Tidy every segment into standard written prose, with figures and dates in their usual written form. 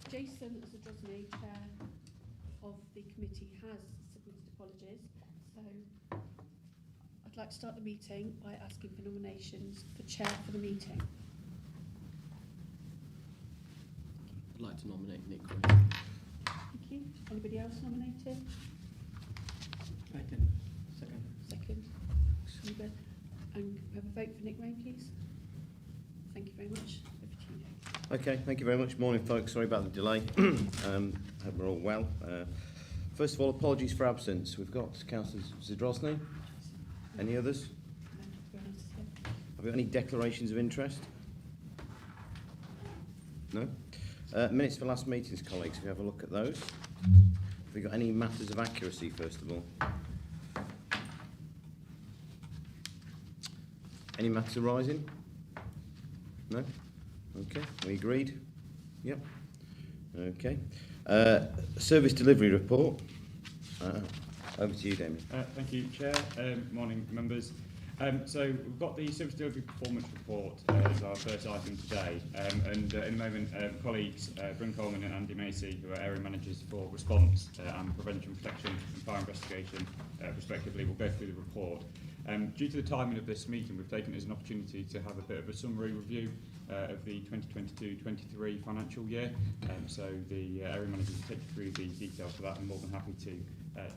Jason, as a Drosney chair of the committee, has submitted apologies. So I'd like to start the meeting by asking for nominations for chair for the meeting. I'd like to nominate Nick Green. Thank you. Anybody else nominated? Second. Second. Anybody? And we have a vote for Nick Rain, please. Thank you very much. Over to you, Nick. Okay, thank you very much. Morning, folks. Sorry about the delay. Hope we're all well. First of all, apologies for absence. We've got Councillor Zadrosny. Any others? No, everyone else is here. Have we got any declarations of interest? No? Minutes for last meetings, colleagues. If we have a look at those. Have we got any matters of accuracy, first of all? Any matters arising? No? Okay, we agreed? Yep. Okay. Service delivery report. Over to you, Damien. Thank you, Chair. Morning, members. So we've got the Service Delivery Performance Report as our first item today. And in a moment, colleagues Bryn Coleman and Andy Macy, who are area managers for response and prevention, protection and fire investigation, respectively, will go through the report. Due to the timing of this meeting, we've taken it as an opportunity to have a bit of a summary review of the 2022-23 financial year. So the area managers will take you through the details for that. I'm more than happy to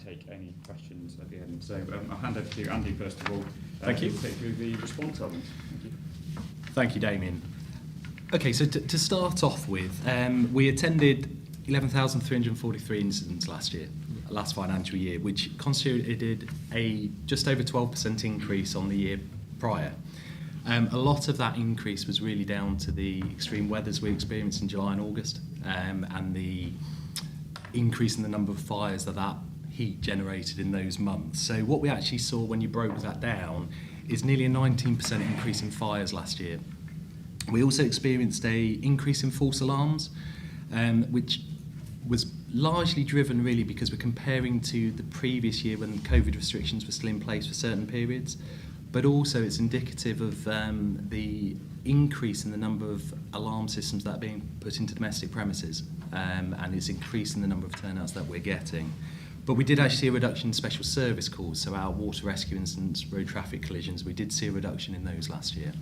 take any questions at the end. So I'll hand over to Andy first of all. Thank you. Who will take through the response element. Thank you. Thank you, Damien. Okay, so to start off with, we attended 11,343 incidents last financial year, which constituted a just over 12% increase on the year prior. A lot of that increase was really down to the extreme weathers we experienced in July and August, and the increase in the number of fires that heat generated in those months. So what we actually saw when you broke that down is nearly a 19% increase in fires last year. We also experienced an increase in false alarms, which was largely driven really because we're comparing to the previous year when COVID restrictions were still in place for certain periods, but also it's indicative of the increase in the number of alarm systems that are being put into domestic premises, and it's increasing the number of turnouts that we're getting. But we did actually see a reduction in special service calls, so our water rescue incidents, road traffic collisions, we did see a reduction in those last year.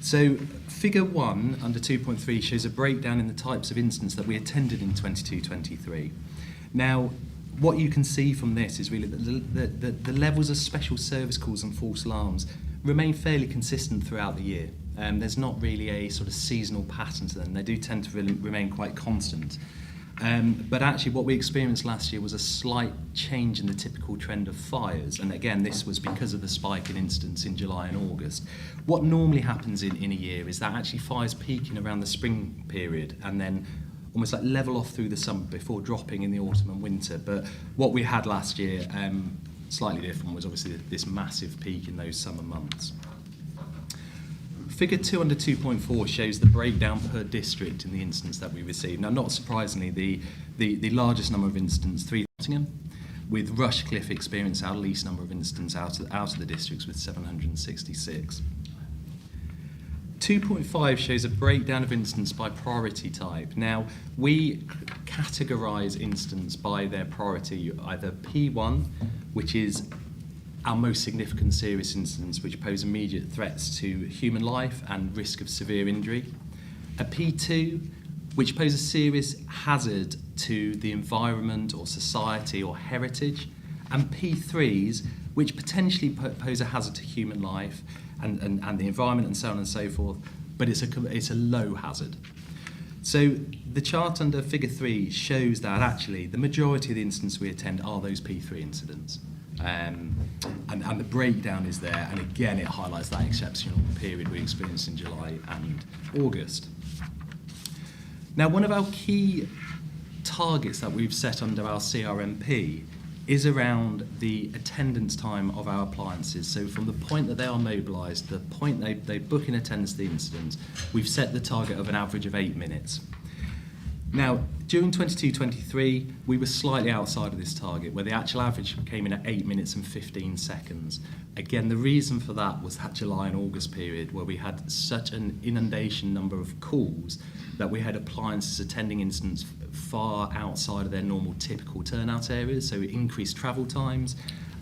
So figure 1 under 2.3 shows a breakdown in the types of incidents that we attended in 22-23. Now, what you can see from this is really that the levels of special service calls and false alarms remain fairly consistent throughout the year. There's not really a sort of seasonal pattern to them. They do tend to really remain quite constant. But actually what we experienced last year was a slight change in the typical trend of fires, and again this was because of the spike in incidents in July and August. What normally happens in a year is that actually fires peaking around the spring period and then almost like level off through the summer before dropping in the autumn and winter. But what we had last year, slightly different, was obviously this massive peak in those summer months. Figure 2 under 2.4 shows the breakdown per district in the incidents that we received. Now, not surprisingly, the largest number of incidents, 3 Nottingham, with Rushcliffe experienced our least number of incidents out of the districts with 766. 2.5 shows a breakdown of incidents by priority type. Now, we categorise incidents by their priority, either P1, which is our most significant serious incidents which pose immediate threats to human life and risk of severe injury. A P2, which pose a serious hazard to the environment or society or heritage. And P3s, which potentially pose a hazard to human life and the environment and so on and so forth, but it's a low hazard. So the chart under figure 3 shows that actually the majority of the incidents we attend are those P3 incidents. And the breakdown is there, and again it highlights that exceptional period we experienced in July and August. Now, one of our key targets that we've set under our CRMP is around the attendance time of our appliances. So from the point that they are mobilised, the point they book in attendance to the incident, we've set the target of an average of 8 minutes. Now, during 22-23, we were slightly outside of this target, where the actual average came in at 8 minutes and 15 seconds. Again, the reason for that was that July and August period, where we had such an inundation number of calls that we had appliances attending incidents far outside of their normal typical turnout areas, so it increased travel times.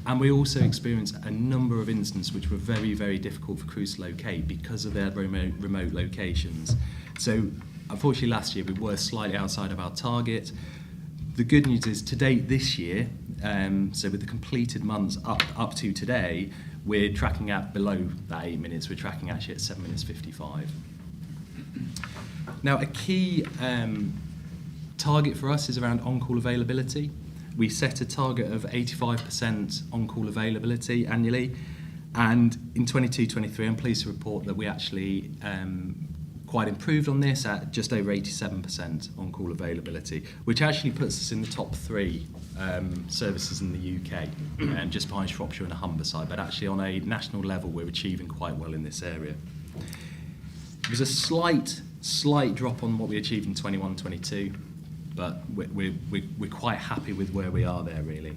And we also experienced a number of incidents which were very, very difficult for crews to locate because of their remote locations. So unfortunately last year we were slightly outside of our target. The good news is to date this year, so with the completed months up to today, we're tracking at below that 8 minutes. We're tracking actually at 7 minutes 55. Now a key target for us is around on-call availability. We set a target of 85% on-call availability annually, and in 22-23 I'm pleased to report that we actually quite improved on this at just over 87% on-call availability, which actually puts us in the top 3 services in the UK, just behind Shropshire and Humberside, but actually on a national level we're achieving quite well in this area. There's a slight drop on what we achieved in 21-22, but we're quite happy with where we are there really.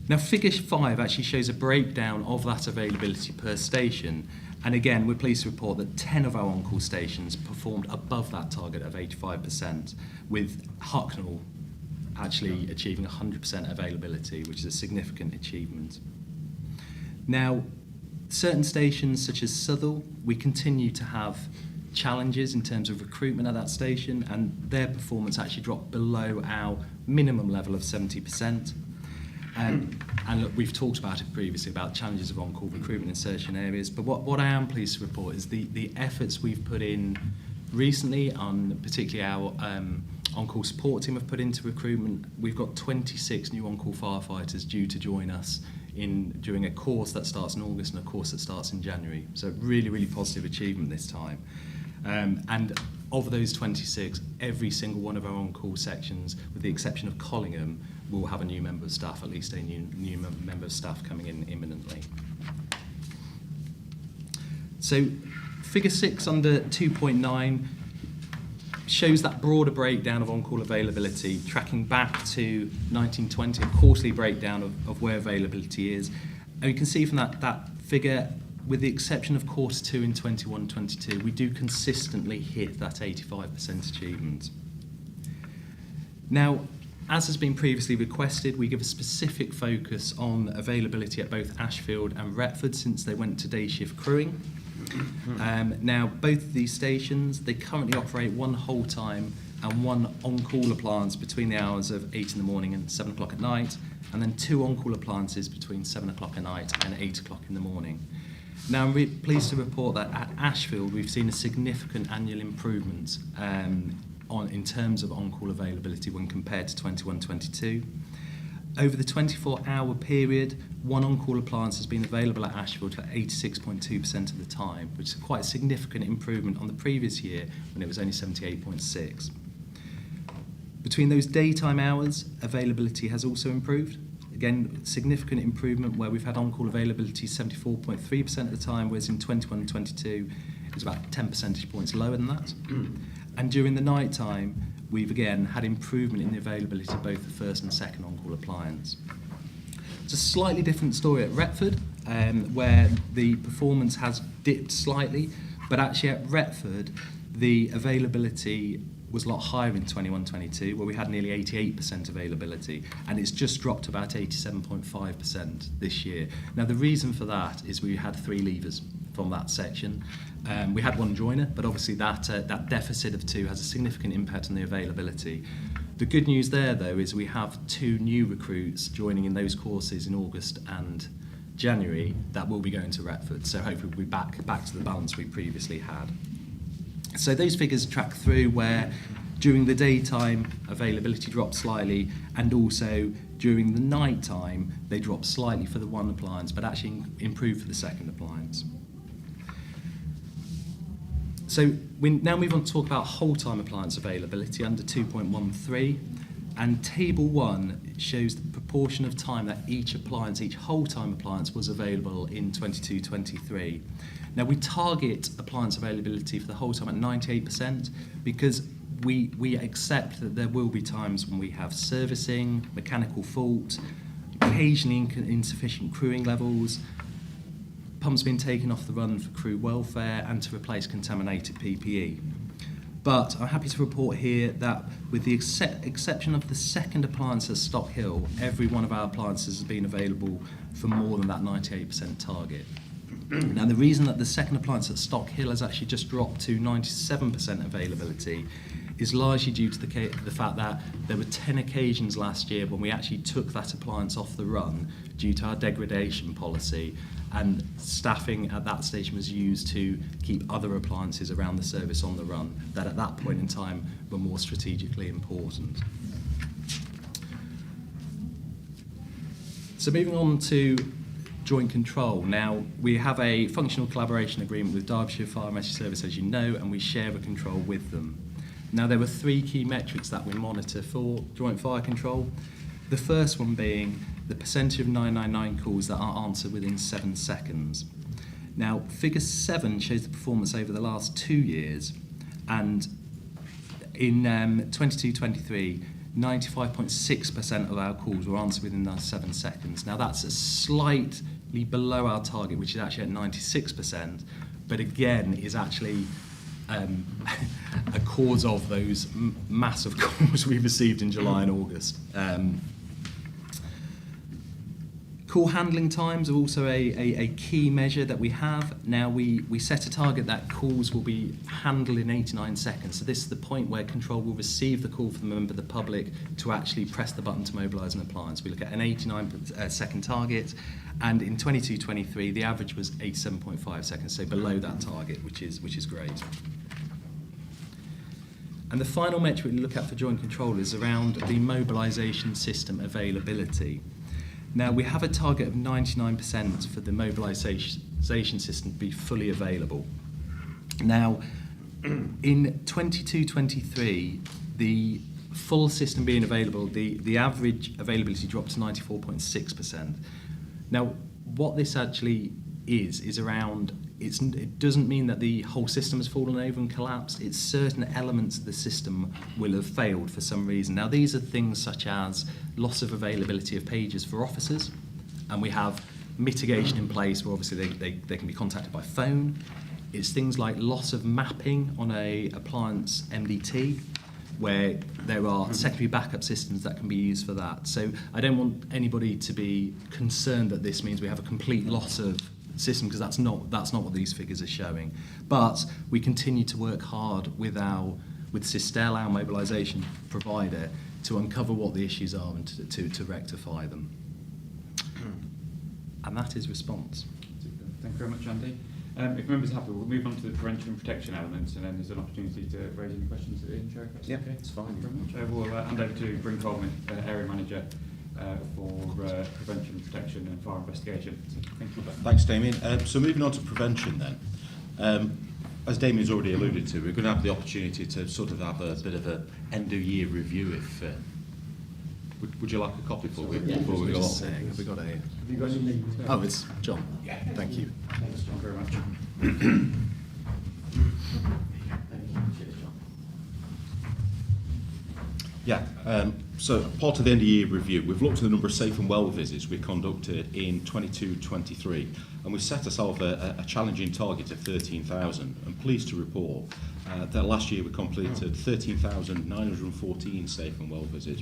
Now figure 5 actually shows a breakdown of that availability per station, and again we're pleased to report that 10 of our on-call stations performed above that target of 85%, with Hucknall actually achieving 100% availability, which is a significant achievement. Now certain stations such as Southall, we continue to have challenges in terms of recruitment at that station, and their performance actually dropped below our minimum level of 70%. And look, we've talked about it previously about challenges of on-call recruitment in certain areas, but what I am pleased to report is the efforts we've put in recently, on particularly our on-call support team have put into recruitment. We've got 26 new on-call firefighters due to join us during a course that starts in August and a course that starts in January. So really, really positive achievement this time. And of those 26, every single one of our on-call sections, with the exception of Collingham, will have a new member of staff, at least a new member of staff coming in imminently. So figure 6 under 2.9 shows that broader breakdown of on-call availability, tracking back to 1920, a quarterly breakdown of where availability is. And you can see from that figure, with the exception of quarter 2 in 21-22, we do consistently hit that 85% achievement. Now, as has been previously requested, we give a specific focus on availability at both Ashfield and Retford since they went to day shift crewing. Now, both of these stations, they currently operate 1 whole time and 1 on-call appliance between the hours of 8 in the morning and 7 o'clock at night, and then 2 on-call appliances between 7 o'clock at night and 8 o'clock in the morning. Now, I'm pleased to report that at Ashfield, we've seen a significant annual improvement in terms of on-call availability when compared to 21-22. Over the 24-hour period, 1 on-call appliance has been available at Ashfield for 86.2% of the time, which is quite a significant improvement on the previous year when it was only 78.6%. Between those daytime hours, availability has also improved. Again, significant improvement where we've had on-call availability 74.3% of the time, whereas in 21-22 it was about 10 percentage points lower than that. And during the night time, we've again had improvement in the availability of both the first and second on-call appliance. It's a slightly different story at Retford, where the performance has dipped slightly, but actually at Retford, the availability was a lot higher in 21-22, where we had nearly 88% availability, and it's just dropped about 87.5% this year. Now, the reason for that is we had 3 leavers from that section. We had 1 joiner, but obviously that deficit of 2 has a significant impact on the availability. The good news there, though, is we have 2 new recruits joining in those courses in August and January that will be going to Retford, so hopefully we'll be back to the balance we previously had. So those figures track through where during the daytime availability dropped slightly, and also during the night time they dropped slightly for the 1 appliance, but actually improved for the second appliance. So we now move on to talk about whole-time appliance availability under 2.13, and table 1 shows the proportion of time that each whole-time appliance was available in 22-23. Now we target appliance availability for the whole time at 98% because we accept that there will be times when we have servicing, mechanical fault, occasionally insufficient crewing levels, pumps being taken off the run for crew welfare and to replace contaminated PPE. But I'm happy to report here that with the exception of the second appliance at Stock Hill, every one of our appliances has been available for more than that 98% target. Now, the reason that the second appliance at Stock Hill has actually just dropped to 97% availability is largely due to the fact that there were 10 occasions last year when we actually took that appliance off the run due to our degradation policy, and staffing at that station was used to keep other appliances around the service on the run that at that point in time were more strategically important. So moving on to joint control. Now, we have a functional collaboration agreement with Derbyshire Fire and Rescue Service, as you know, and we share a control with them. Now, there were 3 key metrics that we monitor for joint fire control. The first one being the percentage of 999 calls that are answered within 7 seconds. Now, figure 7 shows the performance over the last 2 years, and in 22-23, 95.6% of our calls were answered within those 7 seconds. Now, that's a slightly below our target, which is actually at 96%, but again is actually a cause of those massive calls we received in July and August. Call handling times are also a key measure that we have. Now, we set a target that calls will be handled in 89 seconds. So this is the point where control will receive the call from a member of the public to actually press the button to mobilise an appliance. We look at an 89-second target, and in 22-23, the average was 87.5 seconds, so below that target, which is great. And the final metric we look at for joint control is around the mobilisation system availability. Now, we have a target of 99% for the mobilisation system to be fully available. Now, in 22-23, the full system being available, the average availability dropped to 94.6%. Now, what this actually is around, it doesn't mean that the whole system has fallen over and collapsed. It's certain elements of the system will have failed for some reason. Now, these are things such as loss of availability of pages for officers, and we have mitigation in place where obviously they can be contacted by phone. It's things like loss of mapping on a appliance MDT, where there are secondary backup systems that can be used for that. So I don't want anybody to be concerned that this means we have a complete loss of system, because that's not what these figures are showing. But we continue to work hard with Sistel, our mobilisation provider, to uncover what the issues are and to rectify them. And that is response. Thank you very much, Andy. If members are happy, we'll move on to the prevention and protection elements, and then there's an opportunity to raise any questions at the end, Chair, if that's okay. It's fine. Thank you very much. We'll hand over to Bryn Coleman, Area Manager for prevention, protection and fire investigation. So thank you. Thanks, Damien. So moving on to prevention then. As Damien's already alluded to, we're going to have the opportunity to sort of have a bit of an end-of-year review. If would you like a copy before we go on? Have we got a... Have you got any names? Oh, it's John. Yeah, thank you. Thanks, John, very much. Yeah, so part of the end-of-year review, we've looked at the number of safe and well visits we conducted in 22-23, and we set ourselves a challenging target of 13,000. I'm pleased to report that last year we completed 13,914 safe and well visits,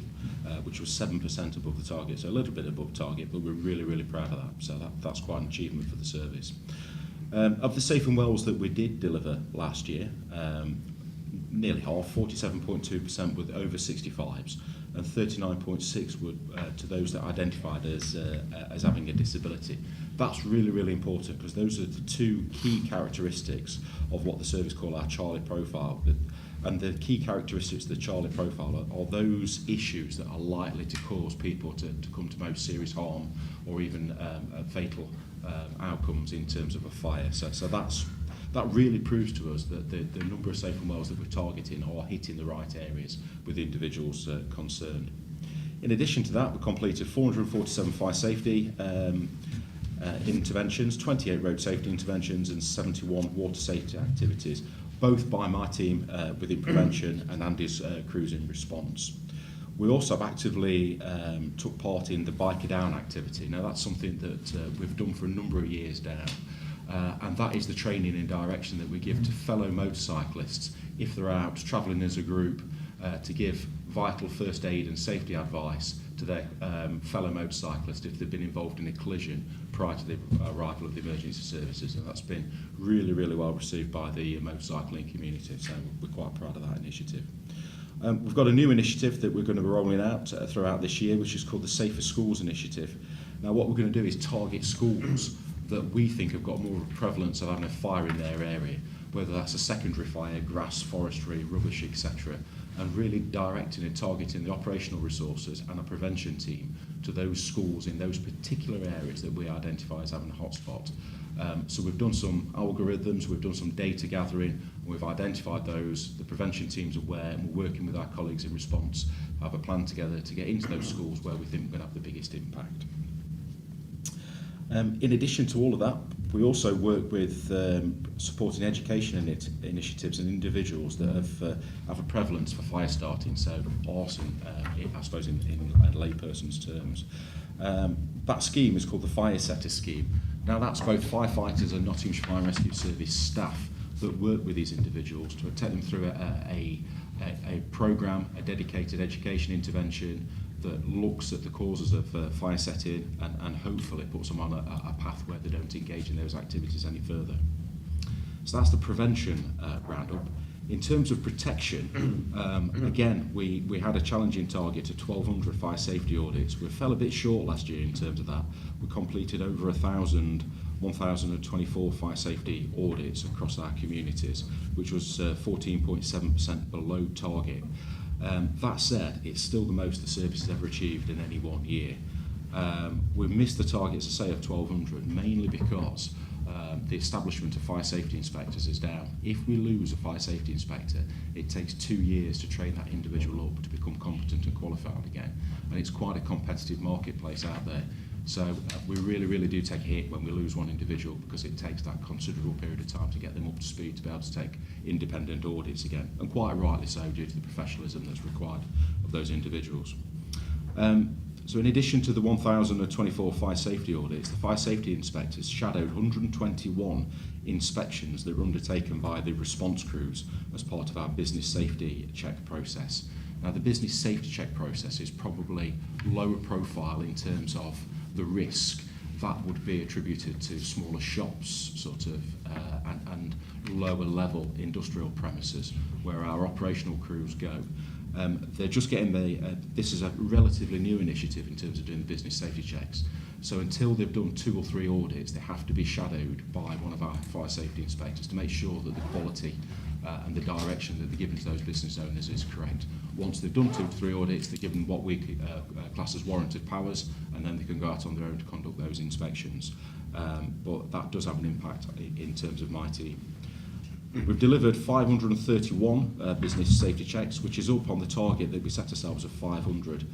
which was 7% above the target, so a little bit above target, but we're really, really proud of that, so that's quite an achievement for the service. Of the safe and wells that we did deliver last year, nearly half, 47.2% with over 65s, and 39.6% were to those that identified as having a disability. That's really, really important, because those are the 2 key characteristics of what the service call our Charlie profile. And the key characteristics of the Charlie profile are those issues that are likely to cause people to come to most serious harm or even fatal outcomes in terms of a fire. So that really proves to us that the number of safe and wells that we're targeting are hitting the right areas with individuals concerned. In addition to that, we completed 447 fire safety interventions, 28 road safety interventions and 71 water safety activities, both by my team within prevention and Andy's crews in response. We also have actively took part in the Biker Down activity. Now that's something that we've done for a number of years now, and that is the training and direction that we give to fellow motorcyclists if they're out travelling as a group to give vital first aid and safety advice to their fellow motorcyclists if they've been involved in a collision prior to the arrival of the emergency services, and that's been really, really well received by the motorcycling community, so we're quite proud of that initiative. We've got a new initiative that we're going to be rolling out throughout this year, which is called the Safer Schools Initiative. Now what we're going to do is target schools that we think have got more of a prevalence of having a fire in their area, whether that's a secondary fire, grass, forestry, rubbish, etc., and really directing and targeting the operational resources and a prevention team to those schools in those particular areas that we identify as having a hotspot. So we've done some algorithms, we've done some data gathering, and we've identified those, the prevention team's aware, and we're working with our colleagues in response, have a plan together to get into those schools where we think we're going to have the biggest impact. In addition to all of that, we also work with supporting education initiatives and individuals that have a prevalence for fire starting, so arson, I suppose in layperson's terms. That scheme is called the Fire Setter Scheme. Now that's both firefighters and Nottinghamshire Fire and Rescue Service staff that work with these individuals to take them through a programme, a dedicated education intervention that looks at the causes of fire setting and hopefully puts them on a path where they don't engage in those activities any further. So that's the prevention roundup. In terms of protection, again, we had a challenging target of 1,200 fire safety audits. We fell a bit short last year in terms of that. We completed over 1,024 fire safety audits across our communities, which was 14.7% below target. That said, it's still the most the service has ever achieved in any one year. We missed the target, as I say, of 1,200, mainly because the establishment of fire safety inspectors is down. If we lose a fire safety inspector, it takes 2 years to train that individual up to become competent and qualified again. And it's quite a competitive marketplace out there. So we really, really do take a hit when we lose one individual, because it takes that considerable period of time to get them up to speed to be able to take independent audits again. And quite rightly so, due to the professionalism that's required of those individuals. So in addition to the 1,024 fire safety audits, the fire safety inspectors shadowed 121 inspections that were undertaken by the response crews as part of our business safety check process. Now the business safety check process is probably lower profile in terms of the risk that would be attributed to smaller shops sort of and lower level industrial premises where our operational crews go. They're just getting this is a relatively new initiative in terms of doing the business safety checks. So until they've done 2 or 3 audits, they have to be shadowed by one of our fire safety inspectors to make sure that the quality and the direction that they're giving to those business owners is correct. Once they've done 2 to 3 audits, they're given what we class as warranted powers, and then they can go out on their own to conduct those inspections. But that does have an impact in terms of my team. We've delivered 531 business safety checks, which is up on the target that we set ourselves of 500.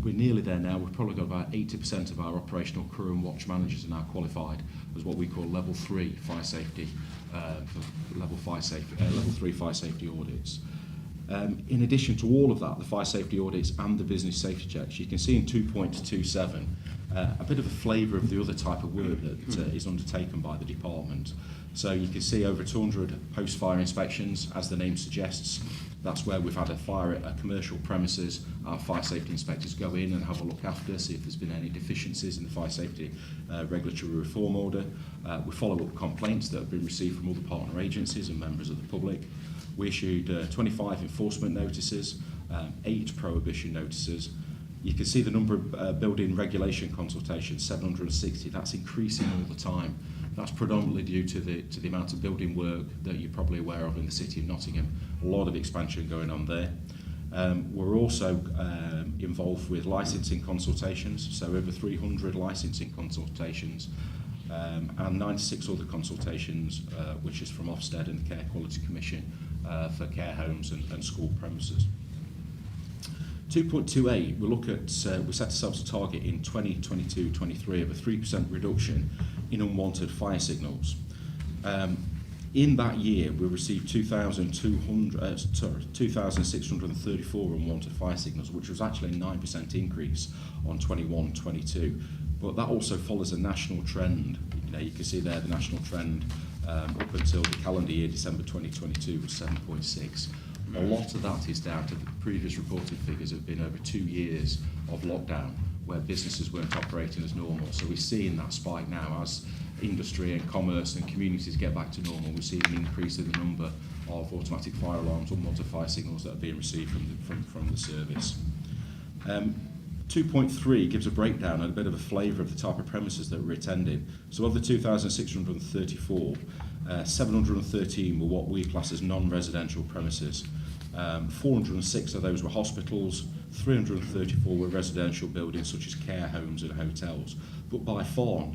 We're nearly there now. We've probably got about 80% of our operational crew and watch managers are now qualified as what we call level 3 fire safety, level 3 fire safety audits. In addition to all of that, the fire safety audits and the business safety checks, you can see in 2.27 a bit of a flavour of the other type of work that is undertaken by the department. So you can see over 200 post-fire inspections, as the name suggests. That's where we've had a fire at a commercial premises. Our fire safety inspectors go in and have a look after, see if there's been any deficiencies in the fire safety regulatory reform order. We follow up complaints that have been received from other partner agencies and members of the public. We issued 25 enforcement notices, 8 prohibition notices. You can see the number of building regulation consultations, 760. That's increasing all the time. That's predominantly due to the amount of building work that you're probably aware of in the city of Nottingham. A lot of expansion going on there. We're also involved with licensing consultations, so over 300 licensing consultations and 96 other consultations, which is from Ofsted and the Care Quality Commission for care homes and school premises. 2.28, we set ourselves a target in 2022-23 of a 3% reduction in unwanted fire signals. In that year, we received 2,634 unwanted fire signals, which was actually a 9% increase on 21-22. But that also follows a national trend. You can see there the national trend up until the calendar year, December 2022, was 7.6. A lot of that is down to the previous reported figures have been over 2 years of lockdown, where businesses weren't operating as normal. So we're seeing that spike now as industry and commerce and communities get back to normal. We're seeing an increase in the number of automatic fire alarms, unwanted fire signals that are being received from the service. 2.3 gives a breakdown and a bit of a flavour of the type of premises that we're attending. So of the 2,634, 713 were what we class as non-residential premises. 406 of those were hospitals, 334 were residential buildings such as care homes and hotels. But by far,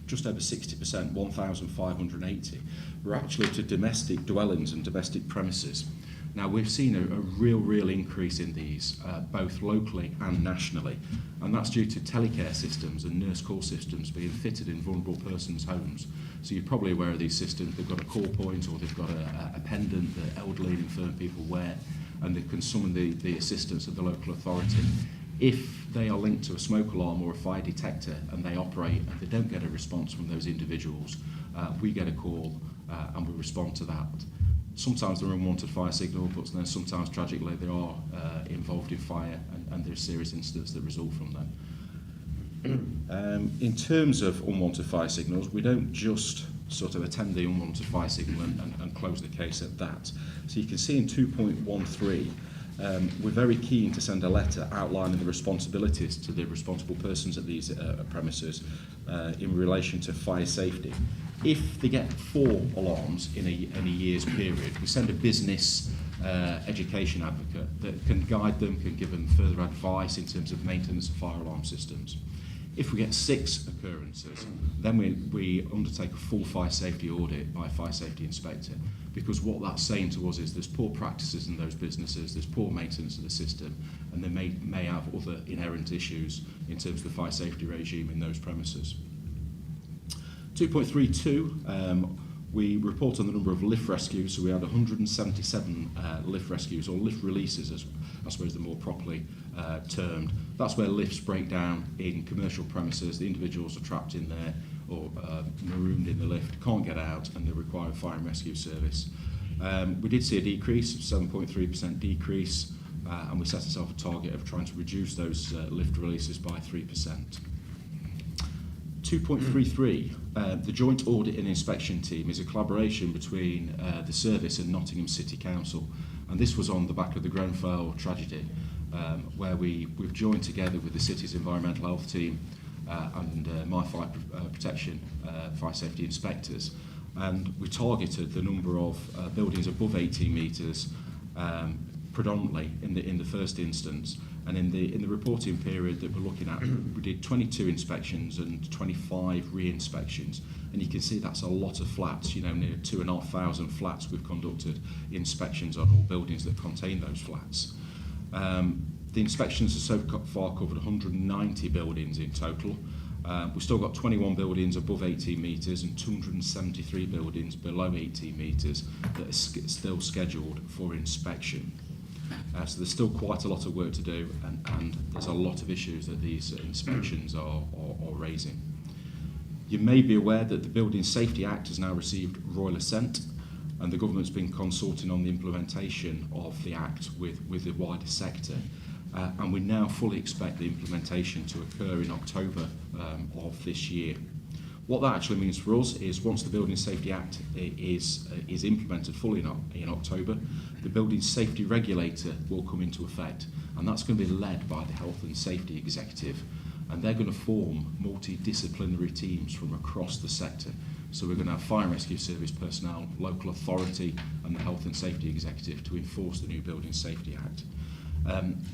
just over 60%, 1,580, were actually to domestic dwellings and domestic premises. Now, we've seen a real increase in these, both locally and nationally, and that's due to telecare systems and nurse call systems being fitted in vulnerable persons' homes. So you're probably aware of these systems. They've got a call point, or they've got a pendant that elderly and infirm people wear, and they can summon the assistance of the local authority. If they are linked to a smoke alarm or a fire detector and they operate and they don't get a response from those individuals, we get a call and we respond to that. Sometimes they're unwanted fire signal, but then sometimes tragically they are involved in fire and there's serious incidents that result from them. In terms of unwanted fire signals, we don't just sort of attend the unwanted fire signal and close the case at that. So you can see in 2.13, we're very keen to send a letter outlining the responsibilities to the responsible persons at these premises in relation to fire safety. If they get 4 alarms in a year's period, we send a business education advocate that can guide them, can give them further advice in terms of maintenance of fire alarm systems. If we get 6 occurrences, then we undertake a full fire safety audit by a fire safety inspector, because what that's saying to us is there's poor practices in those businesses, there's poor maintenance of the system, and they may have other inherent issues in terms of the fire safety regime in those premises. 2.32, we report on the number of lift rescues. So we had 177 lift rescues, or lift releases, as I suppose they're more properly termed. That's where lifts break down in commercial premises. The individuals are trapped in there or marooned in the lift, can't get out, and they require a fire and rescue service. We did see a decrease, 7.3% decrease, and we set ourselves a target of trying to reduce those lift releases by 3%. 2.33, the Joint Audit and Inspection Team is a collaboration between the service and Nottingham City Council, and this was on the back of the Grenfell tragedy, where we've joined together with the city's environmental health team and my fire protection fire safety inspectors, and we targeted the number of buildings above 18 metres predominantly in the first instance. And in the reporting period that we're looking at, we did 22 inspections and 25 re-inspections, and you can see that's a lot of flats. Near 2,500 flats we've conducted inspections on all buildings that contain those flats. The inspections have so far covered 190 buildings in total. We've still got 21 buildings above 18 metres and 273 buildings below 18 metres that are still scheduled for inspection. So there's still quite a lot of work to do, and there's a lot of issues that these inspections are raising. You may be aware that the Building Safety Act has now received royal assent, and the government's been consulting on the implementation of the Act with the wider sector. And we now fully expect the implementation to occur in October of this year. What that actually means for us is once the Building Safety Act is implemented fully in October, the Building Safety Regulator will come into effect, and that's going to be led by the Health and Safety Executive, and they're going to form multidisciplinary teams from across the sector. So we're going to have Fire and Rescue Service personnel, local authority and the Health and Safety Executive to enforce the new Building Safety Act.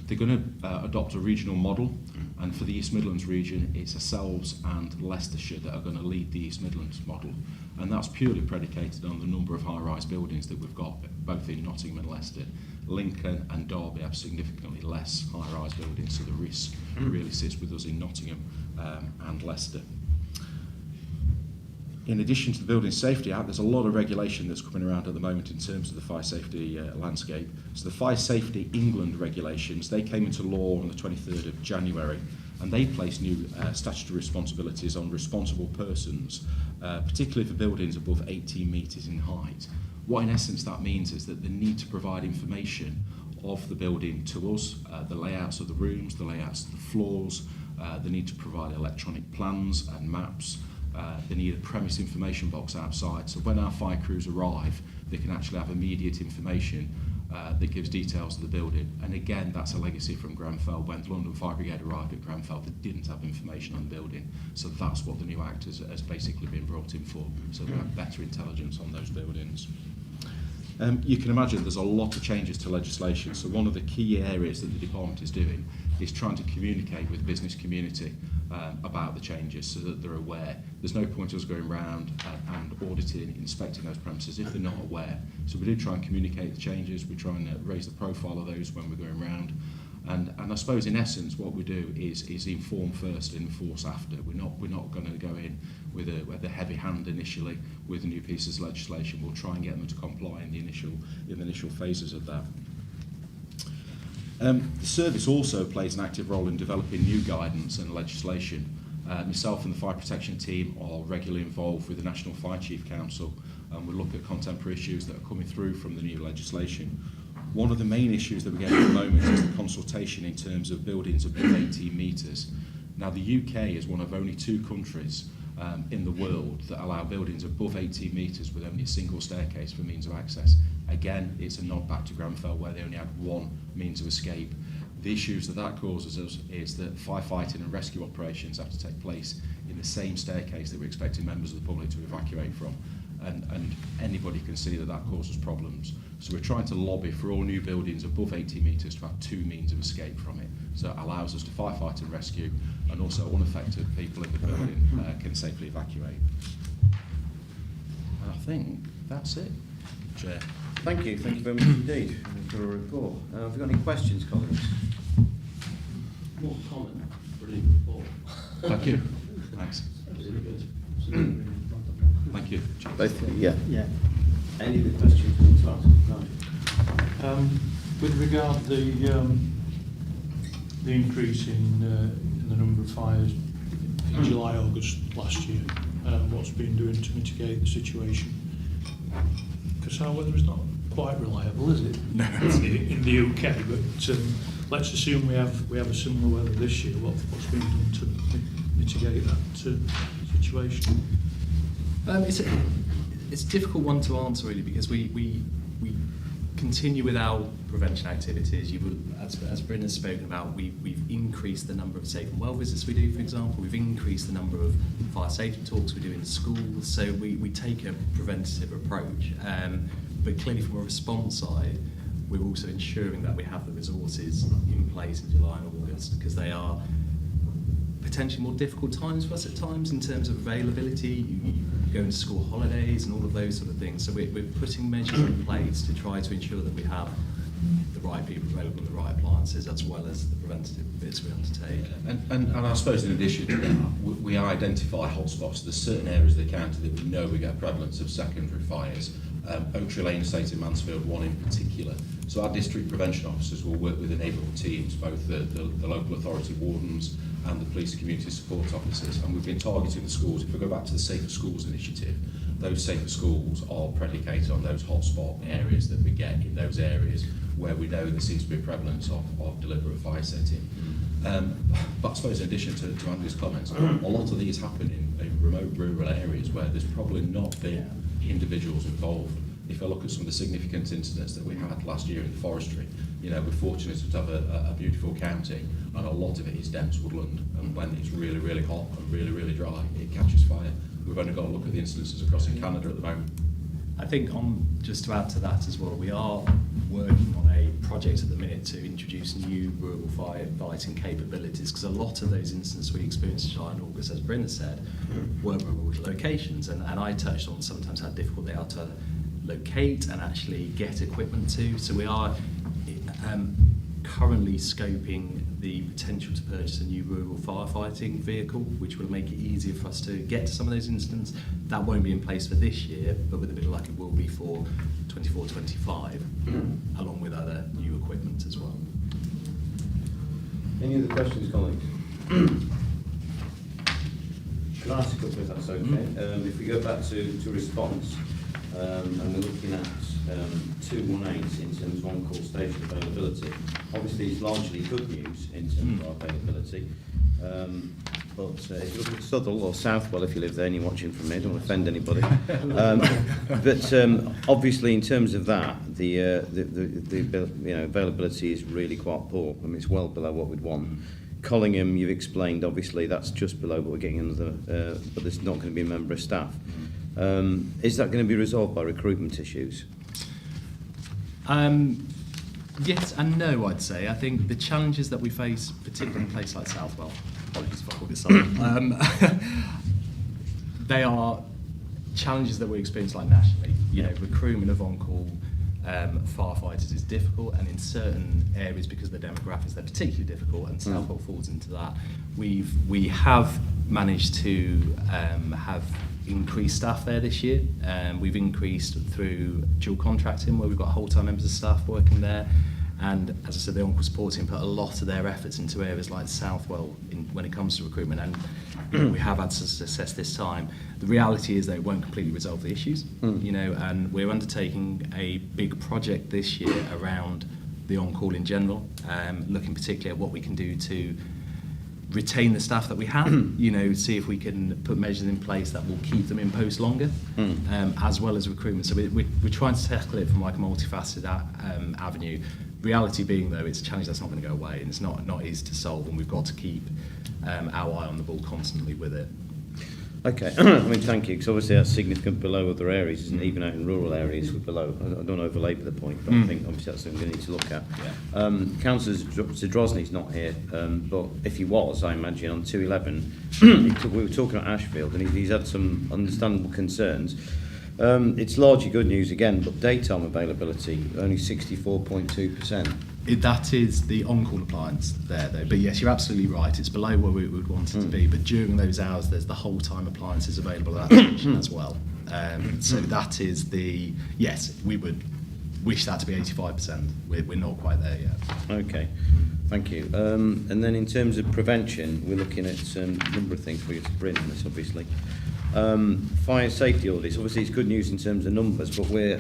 They're going to adopt a regional model, and for the East Midlands region it's ourselves and Leicestershire that are going to lead the East Midlands model, and that's purely predicated on the number of high-rise buildings that we've got both in Nottingham and Leicester. Lincoln and Derby have significantly less high-rise buildings, so the risk really sits with us in Nottingham and Leicester. in addition to the Building Safety Act, there's a lot of regulation that's coming around at the moment in terms of the fire safety landscape. So the Fire Safety England regulations, they came into law on the 23rd of January, and they place new statutory responsibilities on responsible persons, particularly for buildings above 18 metres in height. What in essence that means is that they need to provide information of the building to us, the layouts of the rooms, the layouts of the floors, they need to provide electronic plans and maps. They need a premise information box outside, so when our fire crews arrive, they can actually have immediate information that gives details of the building. And again, that's a legacy from Grenfell. When the London Fire Brigade arrived at Grenfell, they didn't have information on the building, so that's what the new Act has basically been brought in for, so they have better intelligence on those buildings. You can imagine there's a lot of changes to legislation, so one of the key areas that the department is doing is trying to communicate with the business community about the changes so that they're aware. There's no point us going around and auditing, inspecting those premises if they're not aware. So we do try and communicate the changes, we try and raise the profile of those when we're going around. And I suppose in essence what we do is inform first and enforce after. We're not going to go in with a heavy hand initially with new pieces of legislation. We'll try and get them to comply in the initial phases of that. The service also plays an active role in developing new guidance and legislation. Myself and the fire protection team are regularly involved with the National Fire Chief Council, and we look at contemporary issues that are coming through from the new legislation. One of the main issues that we're getting at the moment is the consultation in terms of buildings above 18 metres. Now the UK is one of only 2 countries in the world that allow buildings above 18 metres with only a single staircase for means of access. Again, it's a nod back to Grenfell where they only had 1 means of escape. The issues that causes us is that firefighting and rescue operations have to take place in the same staircase that we're expecting members of the public to evacuate from. And anybody can see that causes problems. So we're trying to lobby for all new buildings above 18 metres to have 2 means of escape from it. So it allows us to firefight and rescue, and also unaffected people in the building can safely evacuate. And I think that's it, Chair. Thank you very much indeed for a report. Have we got any questions, colleagues? More comment. Brilliant report. Thank you. Thanks. Really good. Thank you. Both, yeah. Yeah. Any other questions from the top? No. With regard to the increase in the number of fires in July, August last year, what's been doing to mitigate the situation? Because our weather is not quite reliable, is it? No. In the UK, but let's assume we have a similar weather this year. What's been done to mitigate that situation? It's a difficult one to answer really, because we continue with our prevention activities. As Bryn has spoken about, we've increased the number of safe and well visits we do, for example. We've increased the number of fire safety talks we do in schools. So we take a preventative approach. But clearly from a response side, we're also ensuring that we have the resources in place in July and August, because they are potentially more difficult times for us at times in terms of availability. You go into school holidays and all of those sort of things. So we're putting measures in place to try to ensure that we have the right people available, the right appliances, as well as the preventative bits we undertake. And I suppose in addition to that, we identify hotspots. There's certain areas of the county that we know we get prevalence of secondary fires. Oak Tree Lane Estate in Mansfield, one in particular. So our district prevention officers will work with the neighbourhood teams, both the local authority wardens and the police community support officers, and we've been targeting the schools. If we go back to the Safer Schools initiative, those safer schools are predicated on those hotspot areas that we get in those areas where we know there seems to be a prevalence of deliberate fire setting. But I suppose in addition to Andy's comments, a lot of these happen in remote rural areas where there's probably not been individuals involved. If I look at some of the significant incidents that we had last year in the forestry, we're fortunate to have a beautiful county, and a lot of it is dense woodland, and when it's really, really hot and really, really dry, it catches fire. We've only got to look at the incidences across in Canada at the moment. I think just to add to that as well, we are working on a project at the minute to introduce new rural firefighting capabilities, because a lot of those incidents we experienced in July and August, as Bryn said, were rural locations, and I touched on sometimes how difficult they are to locate and actually get equipment to. So we are currently scoping the potential to purchase a new rural firefighting vehicle, which will make it easier for us to get to some of those incidents. That won't be in place for this year, but with a bit of luck it will be for 24-25, along with other new equipment as well. Any other questions, colleagues? Can I ask a couple if that's okay? If we go back to response, and we're looking at 218 in terms of on-call station availability. Obviously, it's largely good news in terms of our availability. But if you look at Southall or Southwell, if you live there and you're watching from me, I don't want to offend anybody. But obviously, in terms of that, the availability is really quite poor. I mean, it's well below what we'd want. Collingham, you've explained, obviously that's just below what we're getting another, but there's not going to be a member of staff. Is that going to be resolved by recruitment issues? Yes and no, I'd say. I think the challenges that we face, particularly in a place like Southwell, apologies if I called it Southwell, they are challenges that we experience like nationally. You know, recruitment of on-call firefighters is difficult, and in certain areas, because of the demographics, they're particularly difficult, and Southwell falls into that. We have managed to have increased staff there this year. We've increased through dual contracting, where we've got whole-time members of staff working there. And as I said, the on-call support team put a lot of their efforts into areas like Southwell when it comes to recruitment, and you know, we have had some success this time. The reality is that it won't completely resolve the issues, you know, and we're undertaking a big project this year around the on-call in general, looking particularly at what we can do to retain the staff that we have, you know, see if we can put measures in place that will keep them in post longer, as well as recruitment. So we're trying to tackle it from like a multifaceted avenue. Reality being, though, it's a challenge that's not going to go away, and it's not easy to solve, and we've got to keep our eye on the ball constantly with it. Okay, I mean, thank you, because obviously that's significant below other areas, isn't it? Even out in rural areas we're below. I don't want to overlabour the point, but I think obviously that's something we need to look at. Yeah. Councillor Zadrozny's not here, but if he was, I imagine, on 211, we were talking about Ashfield, and he's had some understandable concerns. It's largely good news again, but daytime availability, only 64.2%. That is the on-call appliance there, though. But yes, you're absolutely right. It's below where we would want it to be. But during those hours, there's the whole-time appliances available at that station as well. So that is the... Yes, we would wish that to be 85%. We're not quite there yet. Okay, thank you. And then in terms of prevention, we're looking at a number of things for you to bring on this, obviously. Fire safety audits, obviously it's good news in terms of numbers, but we're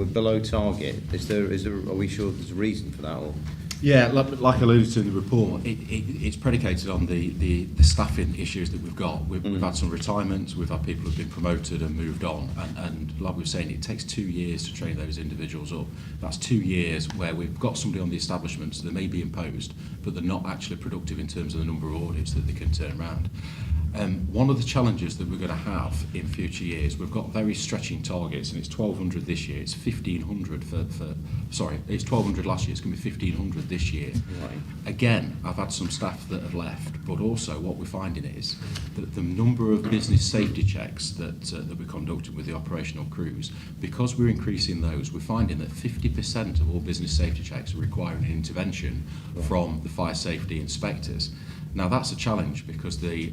below target. Are we sure there's a reason for that? Or? Yeah, like I alluded to in the report, it's predicated on the staffing issues that we've got. We've had some retirements, we've had people who've been promoted and moved on, and like we were saying, it takes 2 years to train those individuals up. That's 2 years where we've got somebody on the establishment, so they may be in post, but they're not actually productive in terms of the number of audits that they can turn around. One of the challenges that we're going to have in future years, we've got very stretching targets, and it's 1,200 this year, it's 1,500 it's 1,200 last year, it's going to be 1,500 this year. Right. Again, I've had some staff that have left, but also what we're finding is that the number of business safety checks that we're conducting with the operational crews, because we're increasing those, we're finding that 50% of all business safety checks are requiring an intervention from the fire safety inspectors. Now that's a challenge because they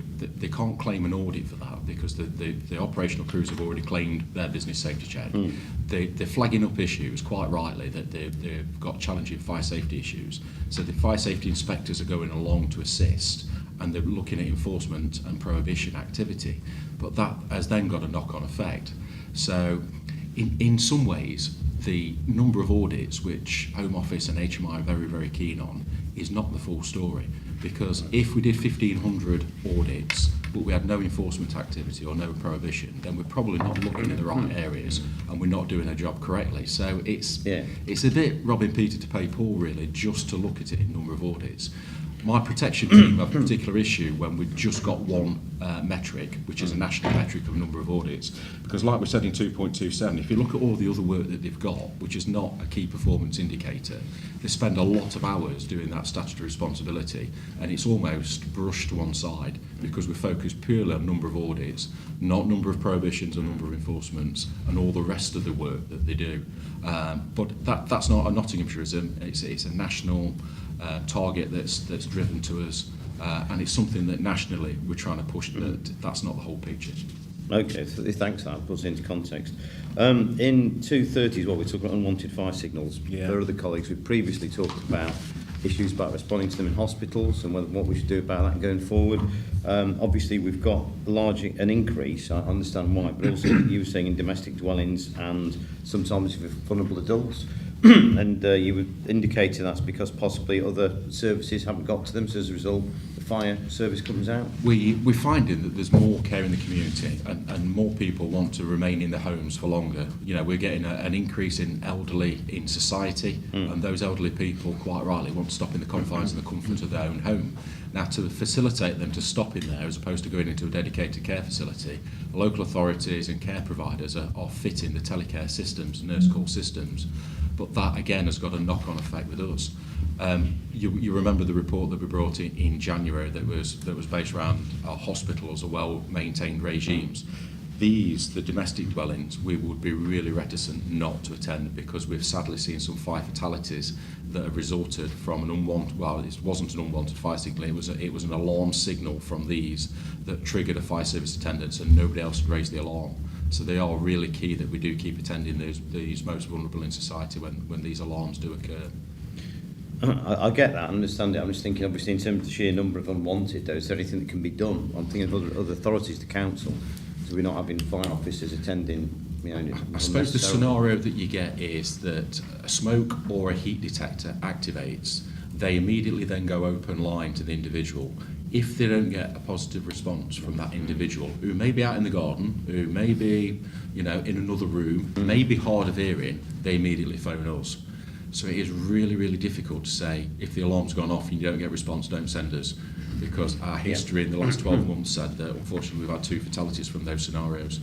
can't claim an audit for that because the operational crews have already claimed their business safety check. They're flagging up issues, quite rightly, that they've got challenging fire safety issues. So the fire safety inspectors are going along to assist, and they're looking at enforcement and prohibition activity. But that has then got a knock-on effect. So in some ways, the number of audits which Home Office and HMI are very, very keen on is not the full story. Because if we did 1,500 audits, but we had no enforcement activity or no prohibition, then we're probably not looking in the right areas and we're not doing our job correctly. So it's a bit robbing Peter to pay Paul, really, just to look at it in number of audits. My protection team have a particular issue when we've just got one metric, which is a national metric of number of audits. Because like we said in 2.27, if you look at all the other work that they've got, which is not a key performance indicator, they spend a lot of hours doing that statutory responsibility, and it's almost brushed to one side because we're focused purely on number of audits, not number of prohibitions or number of enforcements, and all the rest of the work that they do. But that's not a Nottinghamshireism, it's a national target that's driven to us, and it's something that nationally we're trying to push. That's not the whole picture. Okay, so thanks for that. Puts it into context. In 230 is what we talk about unwanted fire signals. Yeah. There are other colleagues we've previously talked about issues about responding to them in hospitals and what we should do about that going forward. Obviously, we've got an increase, I understand why, but also you were saying in domestic dwellings and sometimes with vulnerable adults. And you were indicating that's because possibly other services haven't got to them, so as a result, the fire service comes out. We're finding that there's more care in the community, and more people want to remain in their homes for longer. You know, we're getting an increase in elderly in society, and those elderly people, quite rightly, want to stop in the confines and the comfort of their own home. Now, to facilitate them to stop in there, as opposed to going into a dedicated care facility, local authorities and care providers are fitting the telecare systems, nurse call systems. But that, again, has got a knock-on effect with us. You remember the report that we brought in January that was based around our hospitals or well-maintained regimes. These, the domestic dwellings, we would be really reticent not to attend, because we've sadly seen some fire fatalities that have resulted from an unwanted, well, it wasn't an unwanted fire signal, it was an alarm signal from these that triggered a fire service attendance, and nobody else had raised the alarm. So they are really key that we do keep attending these most vulnerable in society when these alarms do occur. I get that, I understand it. I'm just thinking, obviously, in terms of the sheer number of unwanted, though, is there anything that can be done? I'm thinking of other authorities, the council, so we're not having fire officers attending. You know, I suppose the scenario that you get is that a smoke or a heat detector activates. They immediately then go open line to the individual. If they don't get a positive response from that individual, who may be out in the garden, who may be, you know, in another room, may be hard of hearing, they immediately phone us. So it is really, really difficult to say, if the alarm's gone off and you don't get a response, don't send us. Because our history in the last 12 months said that, unfortunately, we've had 2 fatalities from those scenarios,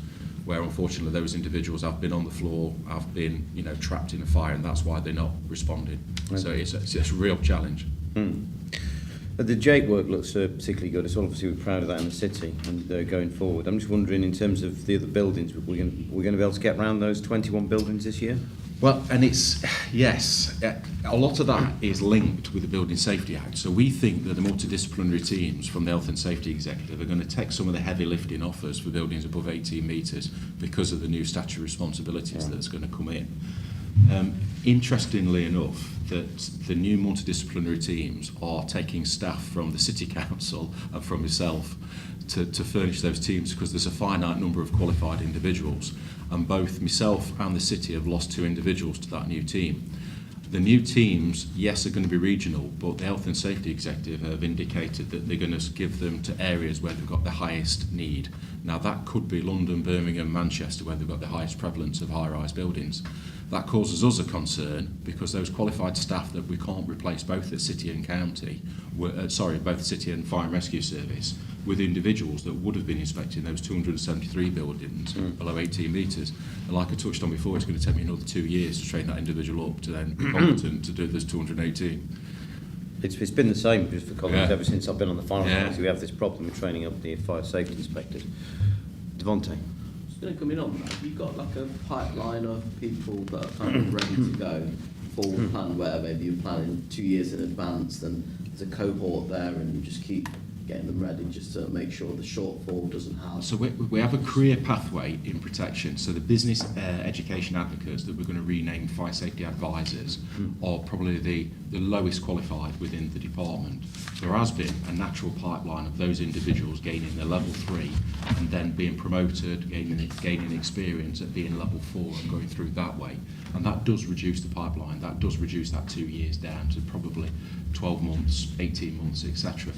where unfortunately those individuals have been on the floor, have been, you know, trapped in a fire, and that's why they're not responding. Okay. So it's a real challenge. The Jake work looks particularly good. So obviously we're proud of that in the city and going forward. I'm just wondering, in terms of the other buildings, we're going to be able to get around those 21 buildings this year? Well, and yes, a lot of that is linked with the Building Safety Act. So we think that the multidisciplinary teams from the Health and Safety Executive are going to take some of the heavy lifting off us for buildings above 18 metres because of the new statutory responsibilities that's going to come in. Interestingly enough, that the new multidisciplinary teams are taking staff from the City Council and from myself to furnish those teams, because there's a finite number of qualified individuals, and both myself and the City have lost 2 individuals to that new team. The new teams, yes, are going to be regional, but the Health and Safety Executive have indicated that they're going to give them to areas where they've got the highest need. Now, that could be London, Birmingham, Manchester, where they've got the highest prevalence of high-rise buildings. That causes us a concern, because those qualified staff that we can't replace both at City and County, both City and Fire and Rescue Service, with individuals that would have been inspecting those 273 buildings below 18 metres. And like I touched on before, it's going to take me another 2 years to train that individual up to then be competent to do those 218. It's been the same for colleagues ever since I've been on the fire Yeah. We have this problem with training up the fire safety inspectors. Devontae. Just going to come in on that. You've got like a pipeline of people that are kind of ready to go, forward plan, where maybe you're planning 2 years in advance, then there's a cohort there, and you just keep getting them ready just to make sure the shortfall doesn't happen. So we have a career pathway in protection. So the business education advocates that we're going to rename fire safety advisors are probably the lowest qualified within the department. There has been a natural pipeline of those individuals gaining their level 3 and then being promoted, gaining experience at being level 4 and going through that way. And that does reduce the pipeline. That does reduce that 2 years down to probably 12 months, 18 months, etc.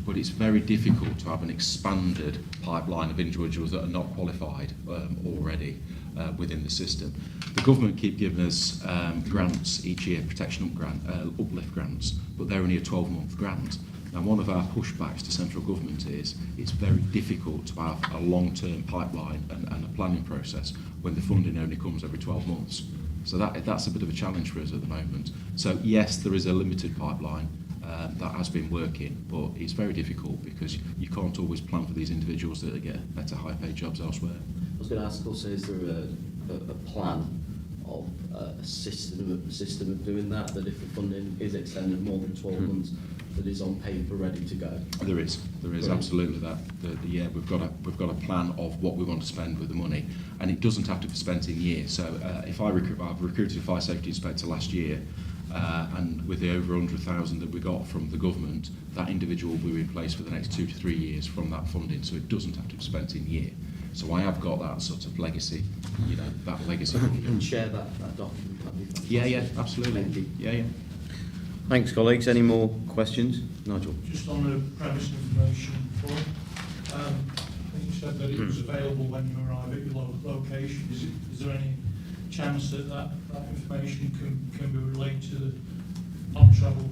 But it's very difficult to have an expanded pipeline of individuals that are not qualified already within the system. The government keep giving us grants each year, protection uplift grants, but they're only a 12-month grant. Now, one of our pushbacks to central government is it's very difficult to have a long-term pipeline and a planning process when the funding only comes every 12 months. So that's a bit of a challenge for us at the moment. So yes, there is a limited pipeline. That has been working, but it's very difficult because you can't always plan for these individuals that get better high-paid jobs elsewhere. I was going to ask also, is there a plan of a system of doing that, that if the funding is extended more than 12 months, that is on paper ready to go? There is absolutely that. Yeah, we've got a plan of what we want to spend with the money, and it doesn't have to be spent in years. So if I've recruited a fire safety inspector last year, and with the over 100,000 that we got from the government, that individual will be in place for the next 2 to 3 years from that funding. So it doesn't have to be spent in year. So I have got that sort of legacy, that legacy. And share that document. That'd be fantastic. Yeah, absolutely. Thank you. Yeah. Thanks, colleagues. Any more questions? Nigel? Just on the premise information form, I think you said that it was available when you arrive at your location. Is there any chance that information can be related to the on-travel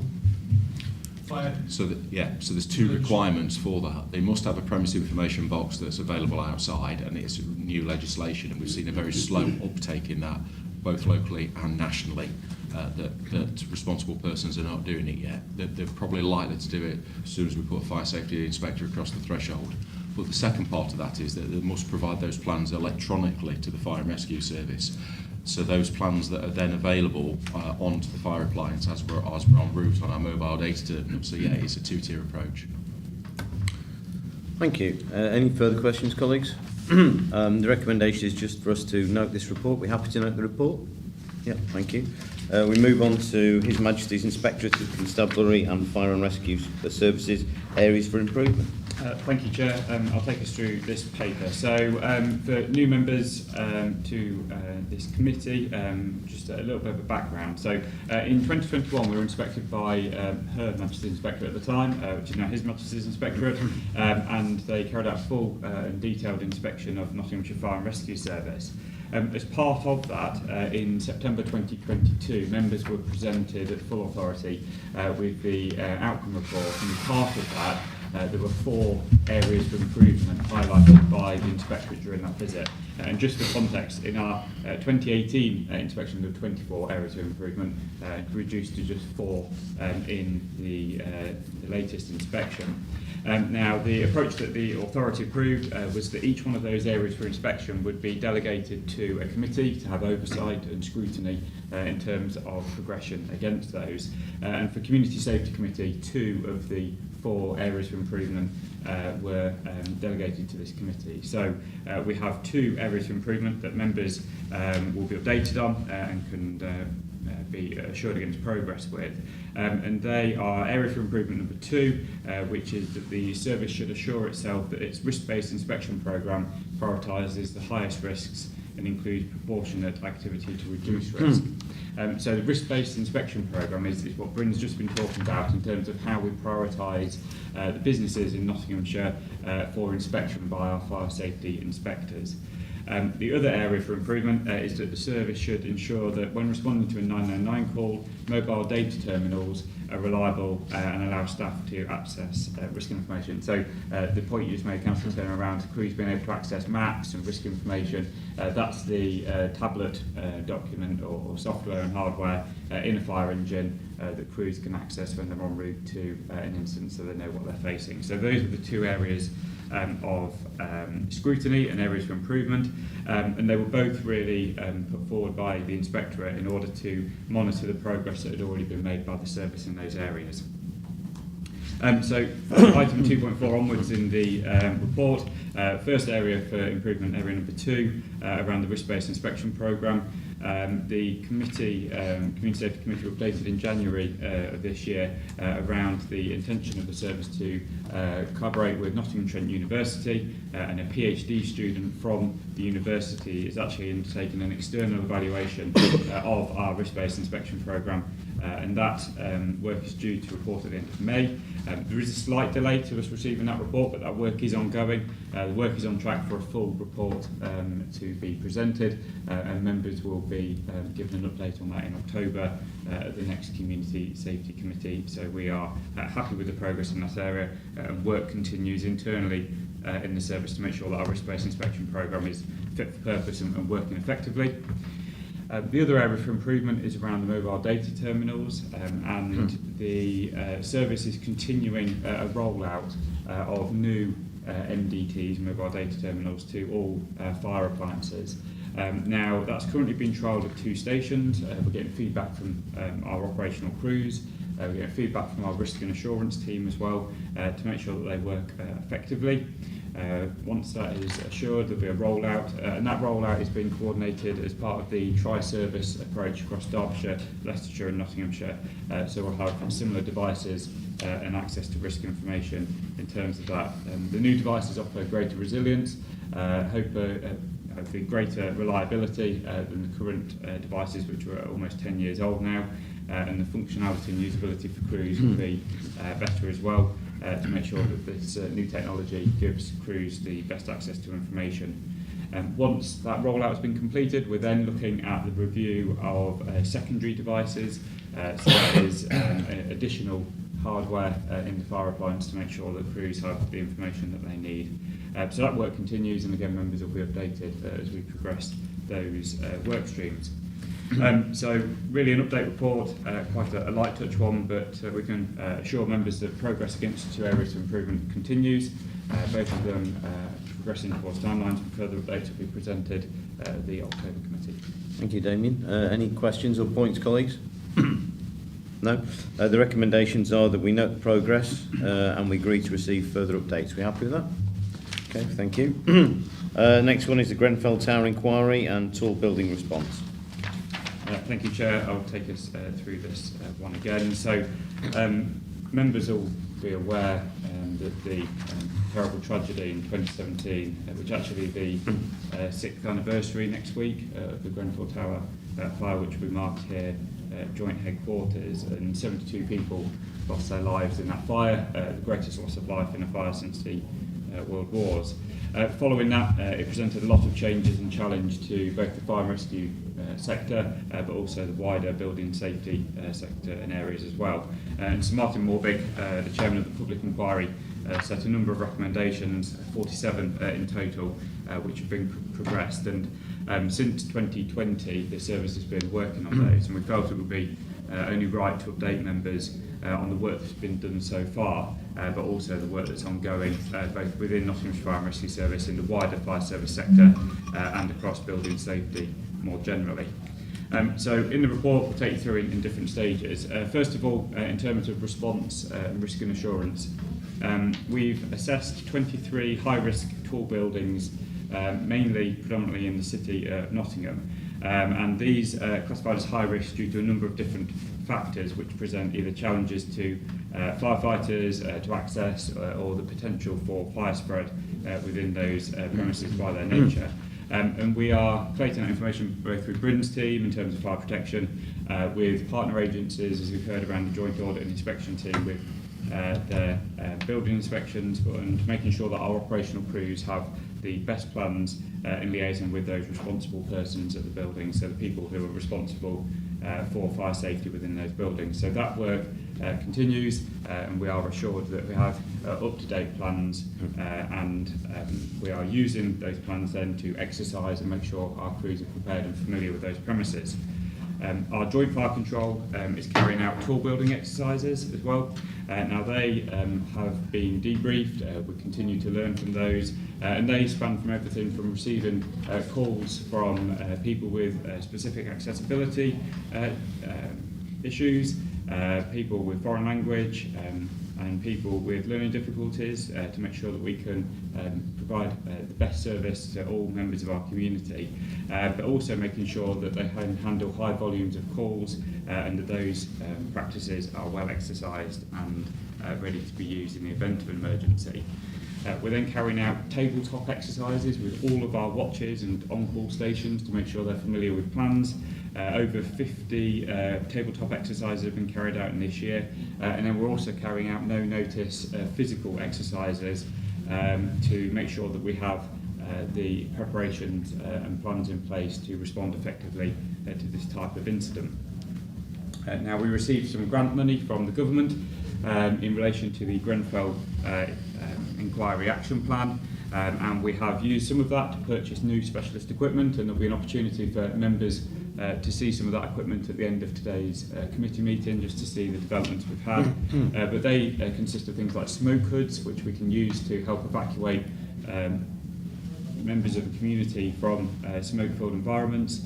fire? So there's two requirements for that. They must have a premise information box that's available outside, and it's new legislation, and we've seen a very slow uptake in that, both locally and nationally. That responsible persons are not doing it yet. They're probably likely to do it as soon as we put a fire safety inspector across the threshold. But the second part of that is that they must provide those plans electronically to the fire and rescue service. So those plans that are then available onto the fire appliance as we're en route on our mobile data terminal. So yeah, it's a two-tier approach. Thank you. Any further questions, colleagues? The recommendation is just for us to note this report. We're happy to note the report? Yeah, thank you. We move on to His Majesty's Inspectorate of Constabulary and Fire and Rescue Services, areas for improvement. Thank you, Chair. I'll take us through this paper. So, for new members to this committee, just a little bit of a background. So, in 2021, we were inspected by Her Majesty's Inspectorate at the time, which is now His Majesty's Inspectorate, and they carried out a full and detailed inspection of Nottinghamshire Fire and Rescue Service. As part of that, in September 2022, members were presented at full authority with the outcome report, and as part of that, there were 4 areas for improvement highlighted by the inspectorate during that visit. And just for context, in our 2018 inspection, there were 24 areas of improvement, reduced to just 4 in the latest inspection. Now, the approach that the authority approved was that each one of those areas for inspection would be delegated to a committee to have oversight and scrutiny in terms of progression against those. And for Community Safety Committee, 2 of the 4 areas for improvement were delegated to this committee. So we have 2 areas for improvement that members will be updated on and can be assured against progress with. And they are area for improvement number 2, which is that the service should assure itself that its risk-based inspection programme prioritises the highest risks and includes proportionate activity to reduce risk. So the risk-based inspection programme is what Bryn's just been talking about in terms of how we prioritise the businesses in Nottinghamshire for inspection by our fire safety inspectors. The other area for improvement is that the service should ensure that when responding to a 999 call, mobile data terminals are reliable and allow staff to access risk information. So the point you just made, Councillor Turner, around crews being able to access maps and risk information, that's the tablet document or software and hardware in a fire engine that crews can access when they're en route to an incident, so they know what they're facing. So those are the 2 areas of scrutiny and areas for improvement, and they were both really put forward by the Inspectorate in order to monitor the progress that had already been made by the service in those areas. So item 2.4 onwards in the report, first area for improvement, area number 2, around the risk-based inspection programme. The committee, Community Safety Committee, updated in January of this year around the intention of the service to collaborate with Nottinghamshire University, and a PhD student from the university is actually undertaking an external evaluation of our risk-based inspection programme, and that work is due to report at the end of May. There is a slight delay to us receiving that report, but that work is ongoing. The work is on track for a full report to be presented, and members will be given an update on that in October at the next Community Safety Committee. So we are happy with the progress in that area, and work continues internally in the service to make sure that our risk-based inspection programme is fit for purpose and working effectively. The other area for improvement is around the mobile data terminals, and the service is continuing a rollout of new MDTs, mobile data terminals, to all fire appliances. Now, that's currently been trialled at 2 stations. We're getting feedback from our operational crews. We're getting feedback from our risk and assurance team as well to make sure that they work effectively. Once that is assured, there'll be a rollout, and that rollout is being coordinated as part of the tri-service approach across Derbyshire, Leicestershire and Nottinghamshire. So we'll have similar devices and access to risk information in terms of that. The new devices offer greater resilience, hopefully greater reliability than the current devices, which are almost 10 years old now, and the functionality and usability for crews will be better as well, to make sure that this new technology gives crews the best access to information. Once that rollout has been completed, we're then looking at the review of secondary devices, so that is additional hardware in the fire appliance to make sure that crews have the information that they need. So that work continues, and again, members will be updated as we progress those work streams. So really an update report, quite a light touch one, but we can assure members that progress against the 2 areas of improvement continues. Both of them progressing towards timelines, and further updates will be presented at the October committee. Thank you, Damien. Any questions or points, colleagues? No? The recommendations are that we note the progress and we agree to receive further updates. Are we happy with that? Okay, thank you. Next one is the Grenfell Tower inquiry and tall building response. Thank you, Chair. I'll take us through this one again. So, members will be aware that the terrible tragedy in 2017, which actually the 6th anniversary next week of the Grenfell Tower fire, which we marked here at Joint Headquarters, and 72 people lost their lives in that fire, the greatest loss of life in a fire since the World Wars. Following that, it presented a lot of changes and challenge to both the fire and rescue sector, but also the wider building safety sector and areas as well. And Sir Martin Morbig, the chairman of the public inquiry, set a number of recommendations, 47 in total, which have been progressed. And since 2020, the service has been working on those, and we felt it would be only right to update members on the work that's been done so far, but also the work that's ongoing both within Nottinghamshire Fire and Rescue Service, in the wider fire service sector, and across building safety more generally. So in the report, we'll take you through in different stages. First of all, in terms of response and risk and assurance, we've assessed 23 high-risk tall buildings, predominantly in the city of Nottingham. And these are classified as high risk due to a number of different factors which present either challenges to firefighters to access or the potential for fire spread within those premises by their nature. And we are collating that information both through Britain's team in terms of fire protection, with partner agencies, as we've heard, around the joint audit and inspection team with their building inspections, and making sure that our operational crews have the best plans in liaison with those responsible persons at the building, so the people who are responsible for fire safety within those buildings. So that work continues, and we are assured that we have up-to-date plans, and we are using those plans then to exercise and make sure our crews are prepared and familiar with those premises. Our Joint Fire Control is carrying out tall building exercises as well. Now they have been debriefed, we continue to learn from those, and they span from everything from receiving calls from people with specific accessibility issues, people with foreign language, and people with learning difficulties, to make sure that we can provide the best service to all members of our community, but also making sure that they can handle high volumes of calls, and that those practices are well exercised and ready to be used in the event of an emergency. We're then carrying out tabletop exercises with all of our watches and on-call stations to make sure they're familiar with plans. Over 50 tabletop exercises have been carried out in this year, and then we're also carrying out no-notice physical exercises to make sure that we have the preparations and plans in place to respond effectively to this type of incident. Now, we received some grant money from the government in relation to the Grenfell Inquiry Action Plan, And we have used some of that to purchase new specialist equipment, and there'll be an opportunity for members to see some of that equipment at the end of today's committee meeting, just to see the developments we've had. But they consist of things like smoke hoods, which we can use to help evacuate members of the community from smoke-filled environments,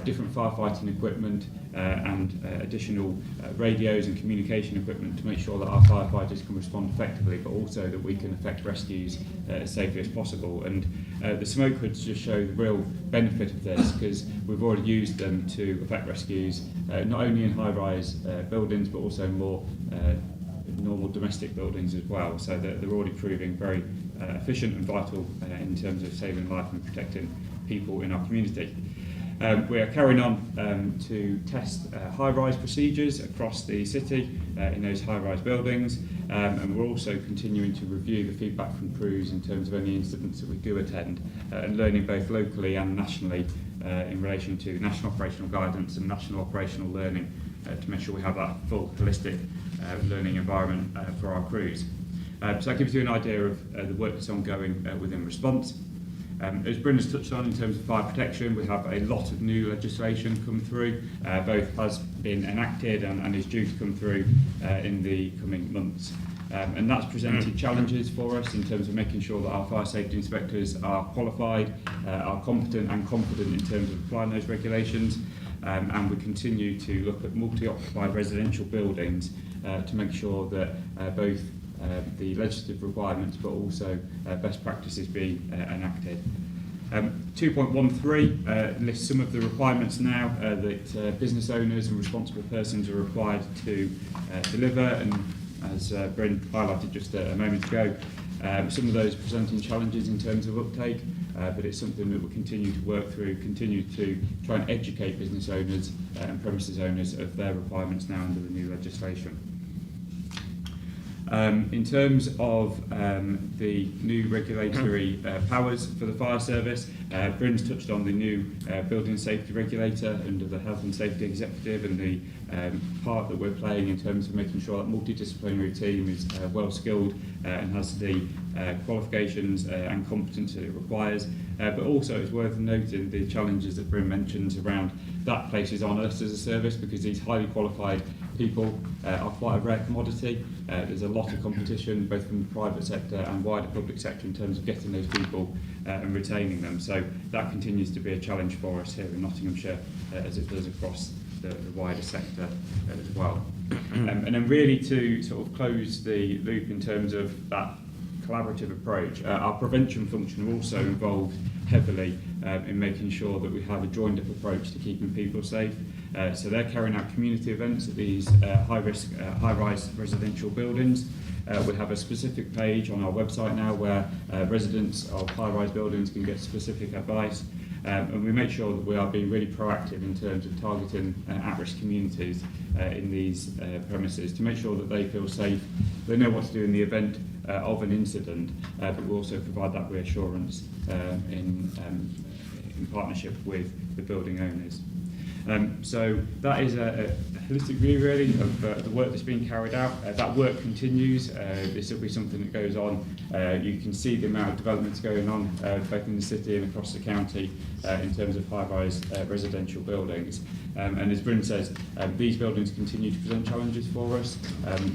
different firefighting equipment, and additional radios and communication equipment to make sure that our firefighters can respond effectively, but also that we can effect rescues as safely as possible. And the smoke hoods just show the real benefit of this, because we've already used them to effect rescues, not only in high-rise buildings, but also more normal domestic buildings as well. So they're already proving very efficient and vital in terms of saving life and protecting people in our community. We are carrying on to test high-rise procedures across the city in those high-rise buildings, and we're also continuing to review the feedback from crews in terms of any incidents that we do attend, and learning both locally and nationally in relation to national operational guidance and national operational learning to make sure we have that full holistic learning environment for our crews. So that gives you an idea of the work that's ongoing within response. As Bryn has touched on in terms of fire protection, we have a lot of new legislation come through. Both has been enacted and is due to come through in the coming months. And that's presented challenges for us in terms of making sure that our fire safety inspectors are qualified, are competent and confident in terms of applying those regulations. And we continue to look at multi-occupied residential buildings to make sure that both the legislative requirements but also best practices being enacted. 2.13 lists some of the requirements now that business owners and responsible persons are required to deliver, and as Bryn highlighted just a moment ago, some of those presenting challenges in terms of uptake, but it's something that we'll continue to work through, continue to try and educate business owners and premises owners of their requirements now under the new legislation. In terms of the new regulatory powers for the fire service, Bryn's touched on the new building safety regulator under the Health and Safety Executive, and the part that we're playing in terms of making sure that multidisciplinary team is well skilled and has the qualifications and competence that it requires. But also it's worth noting the challenges that Bryn mentions around that places on us as a service, because these highly qualified people are quite a rare commodity. There's a lot of competition both from the private sector and wider public sector in terms of getting those people and retaining them. So that continues to be a challenge for us here in Nottinghamshire, as it does across the wider sector as well. And then really to sort of close the loop in terms of that collaborative approach, our prevention function are also involved heavily in making sure that we have a joined up approach to keeping people safe. So they're carrying out community events at these high-risk, high-rise residential buildings. We have a specific page on our website now where residents of high-rise buildings can get specific advice. And we make sure that we are being really proactive in terms of targeting at-risk communities in these premises to make sure that they feel safe, they know what to do in the event of an incident, but we also provide that reassurance in partnership with the building owners. So that is a holistic view really of the work that's being carried out. That work continues. This will be something that goes on. You can see the amount of developments going on both in the city and across the county in terms of high-rise residential buildings. And as Bryn says, these buildings continue to present challenges for us.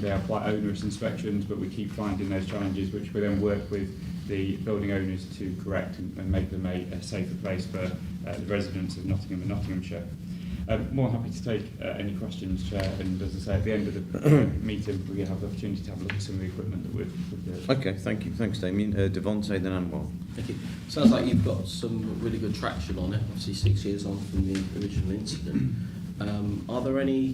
They are quite onerous inspections, but we keep finding those challenges, which we then work with the building owners to correct and make them a safer place for the residents of Nottingham and Nottinghamshire. More than happy to take any questions, Chair, and as I say, at the end of the meeting we have the opportunity to have a look at some of the equipment that we've Okay, thank you. Thanks, Damien. Devonte, then Anwar. Thank you. Sounds like you've got some really good traction on it, obviously 6 years on from the original incident. Are there any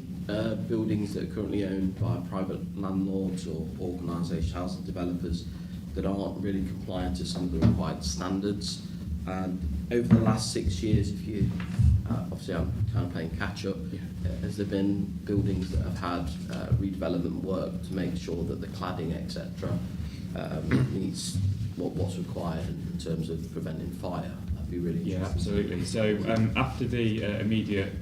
buildings that are currently owned by private landlords or organisations, housing developers, that aren't really compliant to some of the required standards? And over the last 6 years, if you obviously I'm kind of playing catch up, has there been buildings that have had redevelopment work to make sure that the cladding, etc., meets what's required in terms of preventing fire? That'd be really interesting. Yeah, absolutely. So after the immediate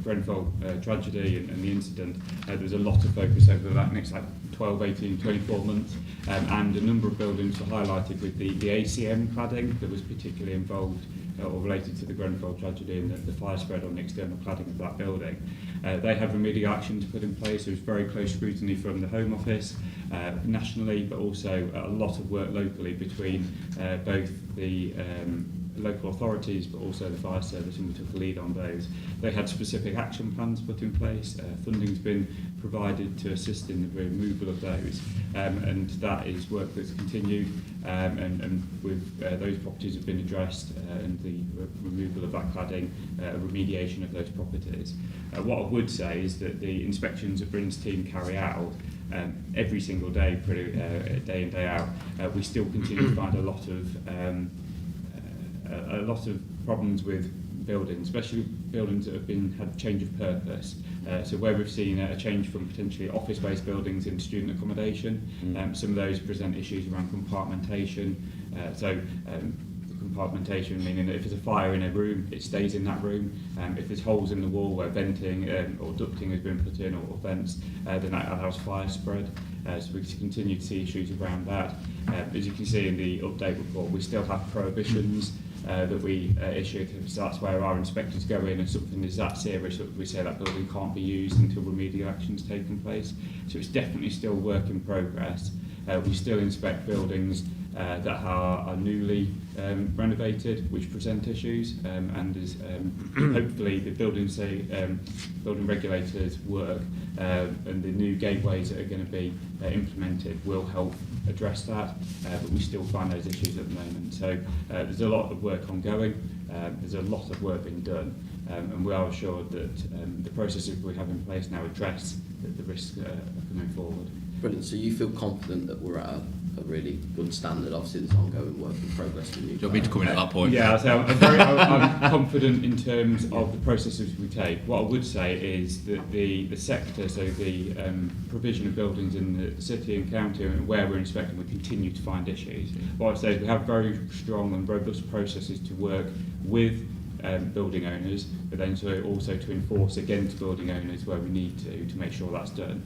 Grenfell tragedy and the incident, there was a lot of focus over the next 12, 18, 24 months, and a number of buildings were highlighted with the ACM cladding that was particularly involved or related to the Grenfell tragedy and the fire spread on the external cladding of that building. They have remedial actions put in place. There was very close scrutiny from the Home Office nationally, but also a lot of work locally between both the local authorities but also the fire service, and we took the lead on those. They had specific action plans put in place. Funding's been provided to assist in the removal of those, and that is work that's continued, and with those properties have been addressed, and the removal of that cladding, remediation of those properties. What I would say is that the inspections that Bryn's team carry out every single day, day in, day out, we still continue to find a lot of problems with buildings, especially buildings that have had change of purpose. So where we've seen a change from potentially office-based buildings into student accommodation, some of those present issues around compartmentation. Compartmentation meaning that if there's a fire in a room, it stays in that room. If there's holes in the wall where venting or ducting has been put in, or vents, then that allows fire spread. So we continue to see issues around that. As you can see in the update report, we still have prohibitions that we issued. So that's where our inspectors go in, and something is that serious that we say that building can't be used until remedial action's taken place. So it's definitely still work in progress. We still inspect buildings that are newly renovated, which present issues, and is hopefully the building regulators work and the new gateways that are going to be implemented will help address that, but we still find those issues at the moment. So there's a lot of work ongoing, there's a lot of work being done, and we are assured that the processes we have in place now address the risks coming forward. Brilliant. So you feel confident that we're at a really good standard? Obviously, there's ongoing work in progress. Do you want me to come in at that point? Yeah, so I'm confident in terms of the processes we take. What I would say is that the sector, so the provision of buildings in the city and county and where we're inspecting, we continue to find issues. What I'd say is we have very strong and robust processes to work with building owners, but then also to enforce against building owners where we need to make sure that's done.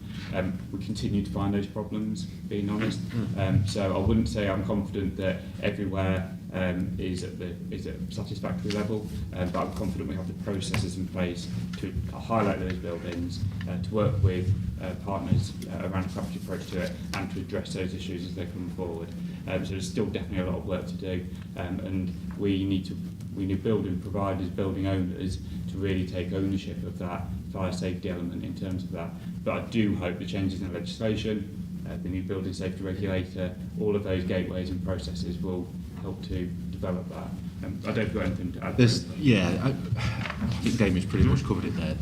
We continue to find those problems, being honest. So I wouldn't say I'm confident that everywhere is at satisfactory level, but I'm confident we have the processes in place to highlight those buildings, to work with partners around a collaborative approach to it, and to address those issues as they come forward. So there's still definitely a lot of work to do, and we need building providers, building owners, to really take ownership of that fire safety element in terms of that. But I do hope the changes in legislation, the new building safety regulator, all of those gateways and processes will help to develop that. I don't know if you've got anything to add. I think Damien's pretty much covered it there.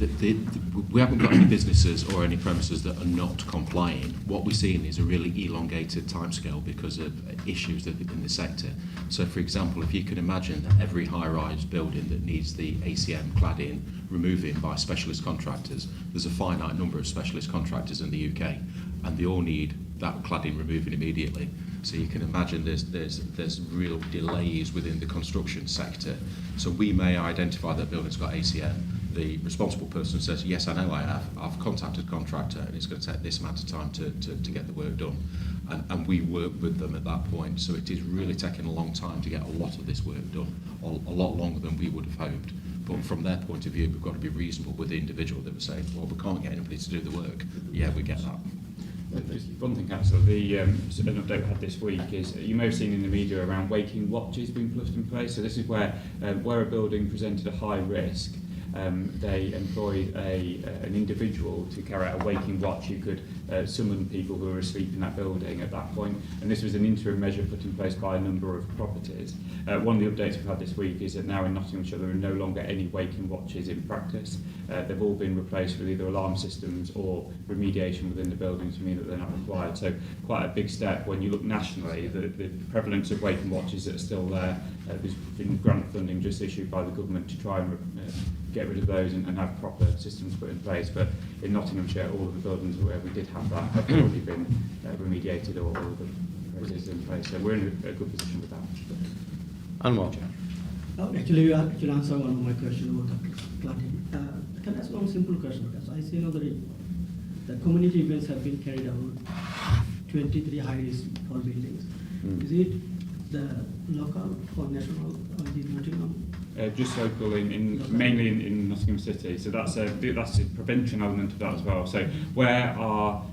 We haven't got any businesses or any premises that are not complying. What we're seeing is a really elongated timescale because of issues in the sector. So, for example, if you can imagine that every high-rise building that needs the ACM cladding removing by specialist contractors, there's a finite number of specialist contractors in the UK, and they all need that cladding removing immediately. So you can imagine there's real delays within the construction sector. So we may identify that building's got ACM. The responsible person says, yes, I know I have. I've contacted contractor, and it's going to take this amount of time to get the work done. And we work with them at that point. So it is really taking a long time to get a lot of this work done, a lot longer than we would have hoped. But from their point of view, we've got to be reasonable with the individual that would say, well, we can't get anybody to do the work. Yeah, we get that. One thing, Councillor, an update we had this week is you may have seen in the media around waking watches being put in place. So this is where a building presented a high risk, they employed an individual to carry out a waking watch who could summon people who were asleep in that building at that point. And this was an interim measure put in place by a number of properties. One of the updates we've had this week is that now in Nottinghamshire there are no longer any waking watches in practice. They've all been replaced with either alarm systems or remediation within the building to mean that they're not required. So quite a big step when you look nationally. The prevalence of waking watches that are still there, there's been grant funding just issued by the government to try and get rid of those and have proper systems put in place. But in Nottinghamshire, all of the buildings where we did have that have already been remediated, or all of the processes in place. So we're in a good position with that. Anwar. Actually, you answered one of my questions about the cladding. Can I ask one simple question? Because I see the community events have been carried out, 23 high-risk tall buildings. Is it the local or national or the Nottingham? Just local, mainly in Nottingham City. So that's a prevention element of that as well. So where our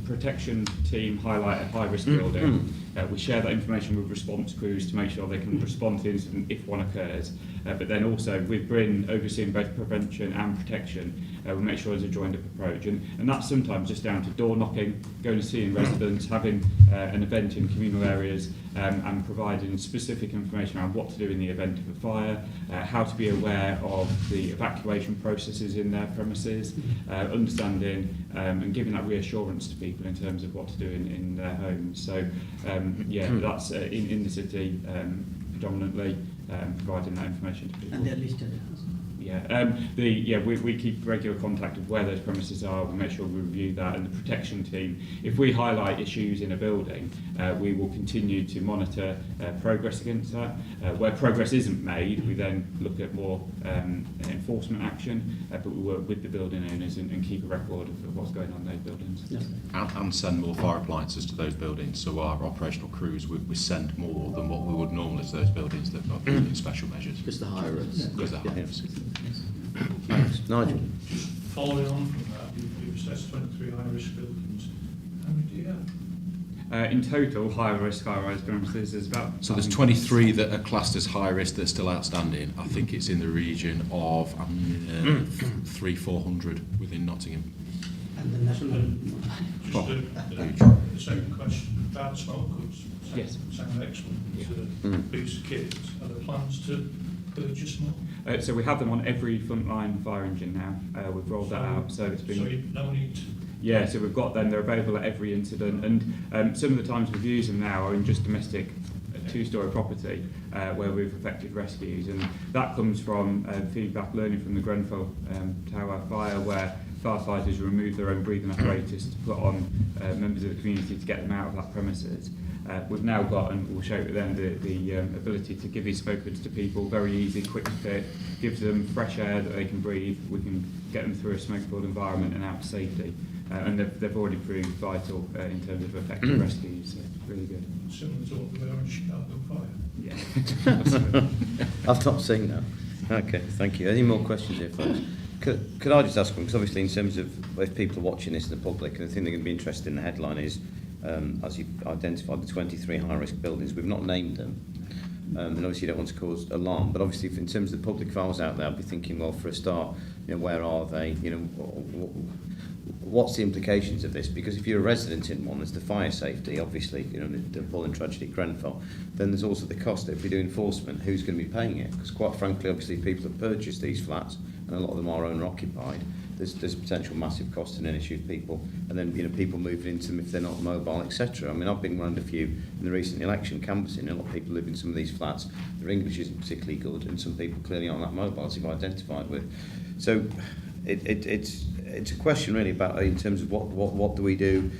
protection team highlight a high-risk building, we share that information with response crews to make sure they can respond to the incident if one occurs. But then also with Bryn overseeing both prevention and protection, we make sure there's a joined-up approach. And that's sometimes just down to door knocking, going to seeing residents, having an event in communal areas, and providing specific information around what to do in the event of a fire, how to be aware of the evacuation processes in their premises, understanding and giving that reassurance to people in terms of what to do in their homes. So that's in the city predominantly providing that information to people. And they're listed. We keep regular contact of where those premises are. We make sure we review that, and the protection team, if we highlight issues in a building, we will continue to monitor progress against that. Where progress isn't made, we then look at more enforcement action, but we work with the building owners and keep a record of what's going on in those buildings. Yes. And send more fire appliances to those buildings, so our operational crews, we send more than what we would normally to those buildings that are in special measures. Just the higher risk. Because they're high risk. Thanks. Nigel? Just following on from that, you've assessed 23 high-risk buildings. How many do you have? In total, high-rise premises, there's about... So there's 23 that are classed as high risk that are still outstanding. I think it's in the region of 300-400 within Nottingham. And the national. Just Huge. the second question about smoke goods. Yes. Sound excellent. It's a piece of kit. Are there plans to purchase more? So we have them on every frontline fire engine now. We've rolled that out, so it's been... So no need to... Yeah, so we've got them, they're available at every incident, and some of the times we've used them now are in just domestic two-storey property where we've effected rescues, and that comes from feedback learning from the Grenfell Tower fire, where firefighters removed their own breathing apparatus to put on members of the community to get them out of that premises. We've now got, and we'll show it then, the ability to give these smoke goods to people, very easy, quick to fit, gives them fresh air that they can breathe, we can get them through a smoke-filled environment and out to safety. And they've already proved vital in terms of effective rescues, so really good. Similar to what we were in Chicago Fire. Yeah. I've not seen that. Okay, thank you. Any more questions here, folks? Could I just ask one, because obviously in terms of if people are watching this in the public, and the thing they're going to be interested in the headline is, as you've identified the 23 high-risk buildings, we've not named them, and obviously you don't want to cause alarm, but obviously if in terms of the public files out there, I'll be thinking, well, for a start, where are they, what's the implications of this? Because if you're a resident in one, there's the fire safety, obviously, the appalling tragedy at Grenfell. Then there's also the cost. If we do enforcement, who's going to be paying it? Because quite frankly, obviously, people have purchased these flats, and a lot of them are owner-occupied. There's a potential massive cost and an issue of people, and then people moving into them if they're not mobile, etc. I mean, I've been around a few in the recent election canvassing. A lot of people live in some of these flats. Their English isn't particularly good, and some people clearly aren't that mobile, as you've identified with. So it's a question really about in terms of what do we do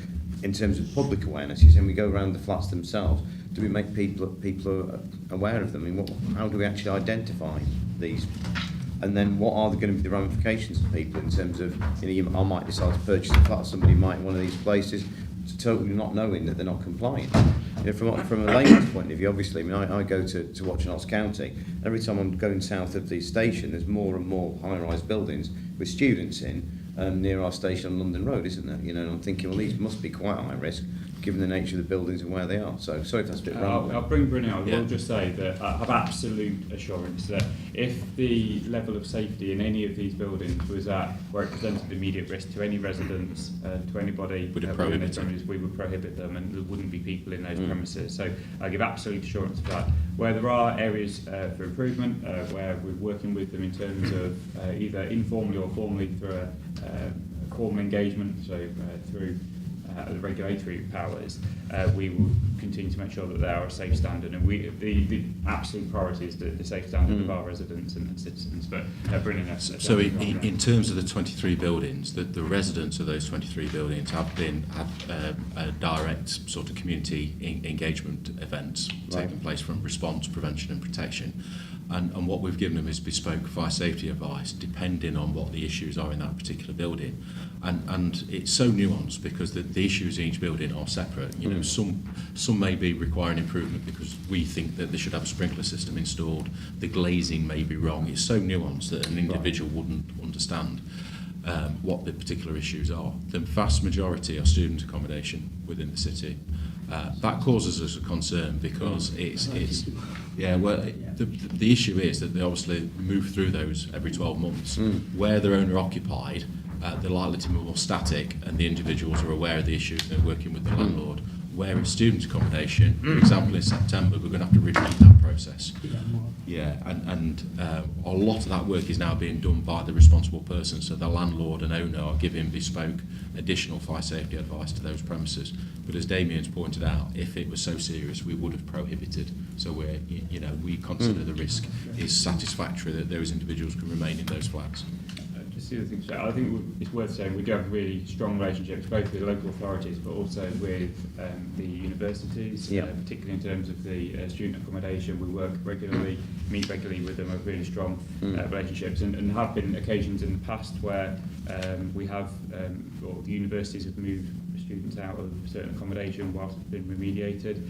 in terms of public awareness. You're saying we go around the flats themselves. Do we make people aware of them? I mean, how do we actually identify these? And then what are going to be the ramifications of people in terms of, I might decide to purchase a flat, somebody might in one of these places, totally not knowing that they're not compliant. From a layman's point of view, obviously, I go to watch Notts County. Every time I'm going south of the station, there's more and more high-rise buildings with students in near our station on London Road, isn't there? And I'm thinking, well, these must be quite high risk, given the nature of the buildings and where they are. So, sorry if that's a bit random. I'll bring Bryn out. I will just say that I have absolute assurance that if the level of safety in any of these buildings was at where it presented immediate risk to any residents, to anybody within those premises, we would prohibit them, and there wouldn't be people in those premises. So I give absolute assurance of that. Where there are areas for improvement, where we're working with them in terms of either informally or formally through a formal engagement, so through the regulatory powers, we will continue to make sure that they are a safe standard, and the absolute priority is the safe standard of our residents and citizens. But bringing us. So in terms of the 23 buildings, the residents of those 23 buildings have a direct sort of community engagement events taking place from response, prevention and protection. and what we've given them is bespoke fire safety advice depending on what the issues are in that particular building. And it's so nuanced because the issues in each building are separate. You know, some may be requiring improvement because we think that they should have a sprinkler system installed. The glazing may be wrong. It's so nuanced that an individual wouldn't understand what the particular issues are. The vast majority are student accommodation within the city. That causes us a concern because the issue is that they obviously move through those every 12 months. Where they're owner occupied, they're likely to be more static, and the individuals are aware of the issues and they're working with the landlord. Where it's student accommodation, for example, in September, we're going to have to repeat that process. Yeah, and a lot of that work is now being done by the responsible person, so the landlord and owner are giving bespoke additional fire safety advice to those premises. But as Damien's pointed out, if it was so serious, we would have prohibited. So we consider the risk is satisfactory that those individuals can remain in those flats. Just the other thing to say, I think it's worth saying we do have really strong relationships both with local authorities but also with the universities, particularly in terms of the student accommodation. We work regularly, meet regularly with them, have really strong relationships, and have been occasions in the past where we have, or the universities have moved students out of certain accommodation whilst it's been remediated.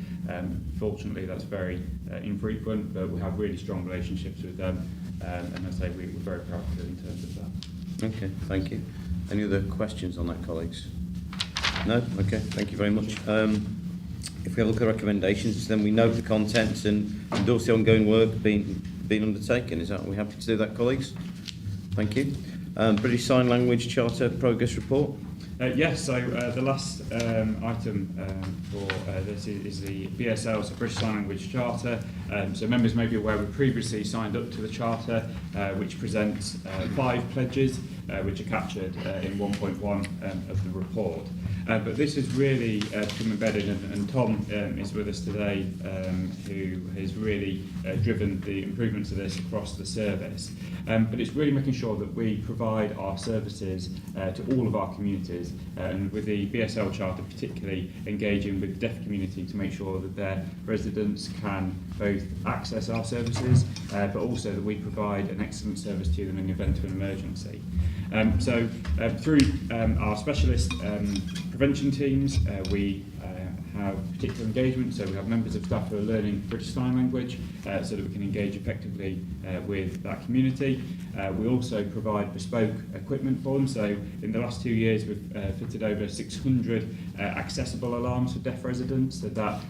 Fortunately, that's very infrequent, but we have really strong relationships with them, and I say we're very proactive in terms of that. Okay, thank you. Any other questions on that, colleagues? No? Okay, thank you very much. If we have a look at recommendations, then we note the contents and endorse the ongoing work being undertaken. Are we happy to do that, colleagues? Thank you. British Sign Language Charter Progress Report. Yes, so the last item for this is the BSL, so British Sign Language Charter. So members may be aware we previously signed up to the Charter, which presents 5 pledges, which are captured in 1.1 of the report. But this has really become embedded, and Tom is with us today, who has really driven the improvements of this across the service. But it's really making sure that we provide our services to all of our communities, and with the BSL Charter particularly engaging with the deaf community to make sure that their residents can both access our services, but also that we provide an excellent service to them in the event of an emergency. So through our specialist prevention teams, we have particular engagement, so we have members of staff who are learning British Sign Language so that we can engage effectively with that community. We also provide bespoke equipment for them, so in the last 2 years we've fitted over 600 accessible alarms for deaf residents, so that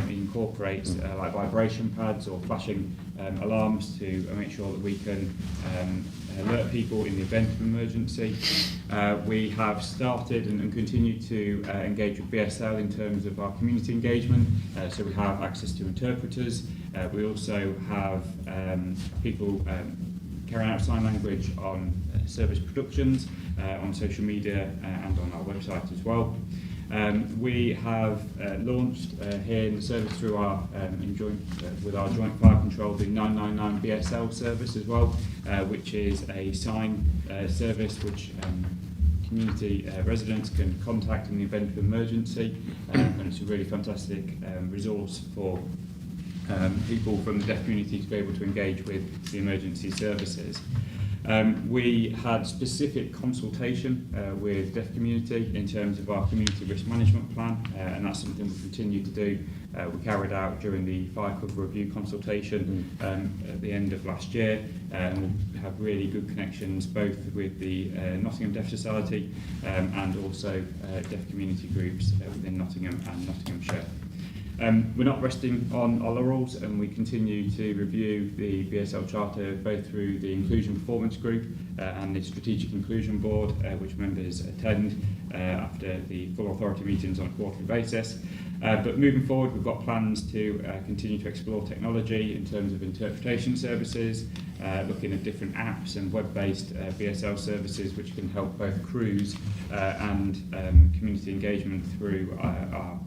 incorporates like vibration pads or flashing alarms to make sure that we can alert people in the event of an emergency. We have started and continue to engage with BSL in terms of our community engagement, so we have access to interpreters. We also have people carrying out sign language on service productions, on social media and on our website as well. We have launched here in the service through our with our joint fire control the 999 BSL service as well, which is a sign service which community residents can contact in the event of emergency, and it's a really fantastic resource for people from the deaf community to be able to engage with the emergency services. We had specific consultation with deaf community in terms of our community risk management plan, and that's something we continue to do. We carried out during the fire cover review consultation at the end of last year, and we have really good connections both with the Nottingham Deaf Society and also deaf community groups within Nottingham and Nottinghamshire. We're not resting on our laurels, and we continue to review the BSL Charter both through the Inclusion Performance Group and the Strategic Inclusion Board, which members attend after the full authority meetings on a quarterly basis. But moving forward, we've got plans to continue to explore technology in terms of interpretation services, looking at different apps and web-based BSL services which can help both crews and community engagement through our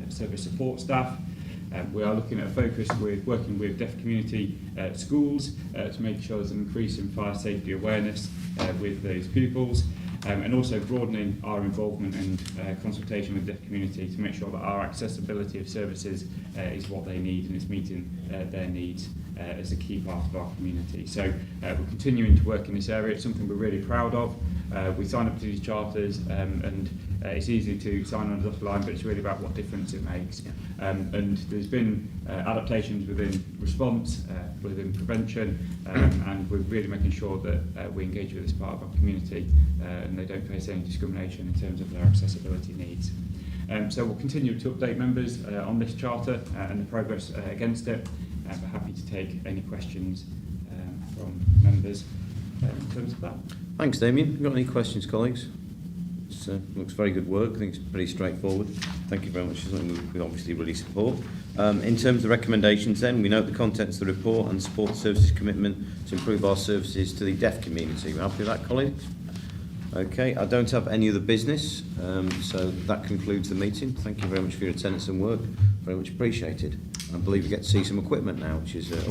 service support staff. We are looking at a focus with working with deaf community schools to make sure there's an increase in fire safety awareness with those pupils. and also broadening our involvement and consultation with the deaf community to make sure that our accessibility of services is what they need and is meeting their needs as a key part of our community. So we're continuing to work in this area. It's something we're really proud of. We sign up to these charters and it's easy to sign on the dotted line, but it's really about what difference it makes. And there's been adaptations within response, within prevention, and we're really making sure that we engage with this part of our community and they don't face any discrimination in terms of their accessibility needs. So we'll continue to update members on this charter and the progress against it. We're happy to take any questions from members in terms of that. Thanks, Damien. Got any questions, colleagues? Looks very good work. I think it's pretty straightforward. Thank you very much. It's something we obviously really support. In terms of the recommendations then, we note the contents of the report and support the services commitment to improve our services to the deaf community. We're happy with that, colleagues? Okay, I don't have any other business, so that concludes the meeting. Thank you very much for your attendance and work. Very much appreciated. I believe we get to see some equipment now, which is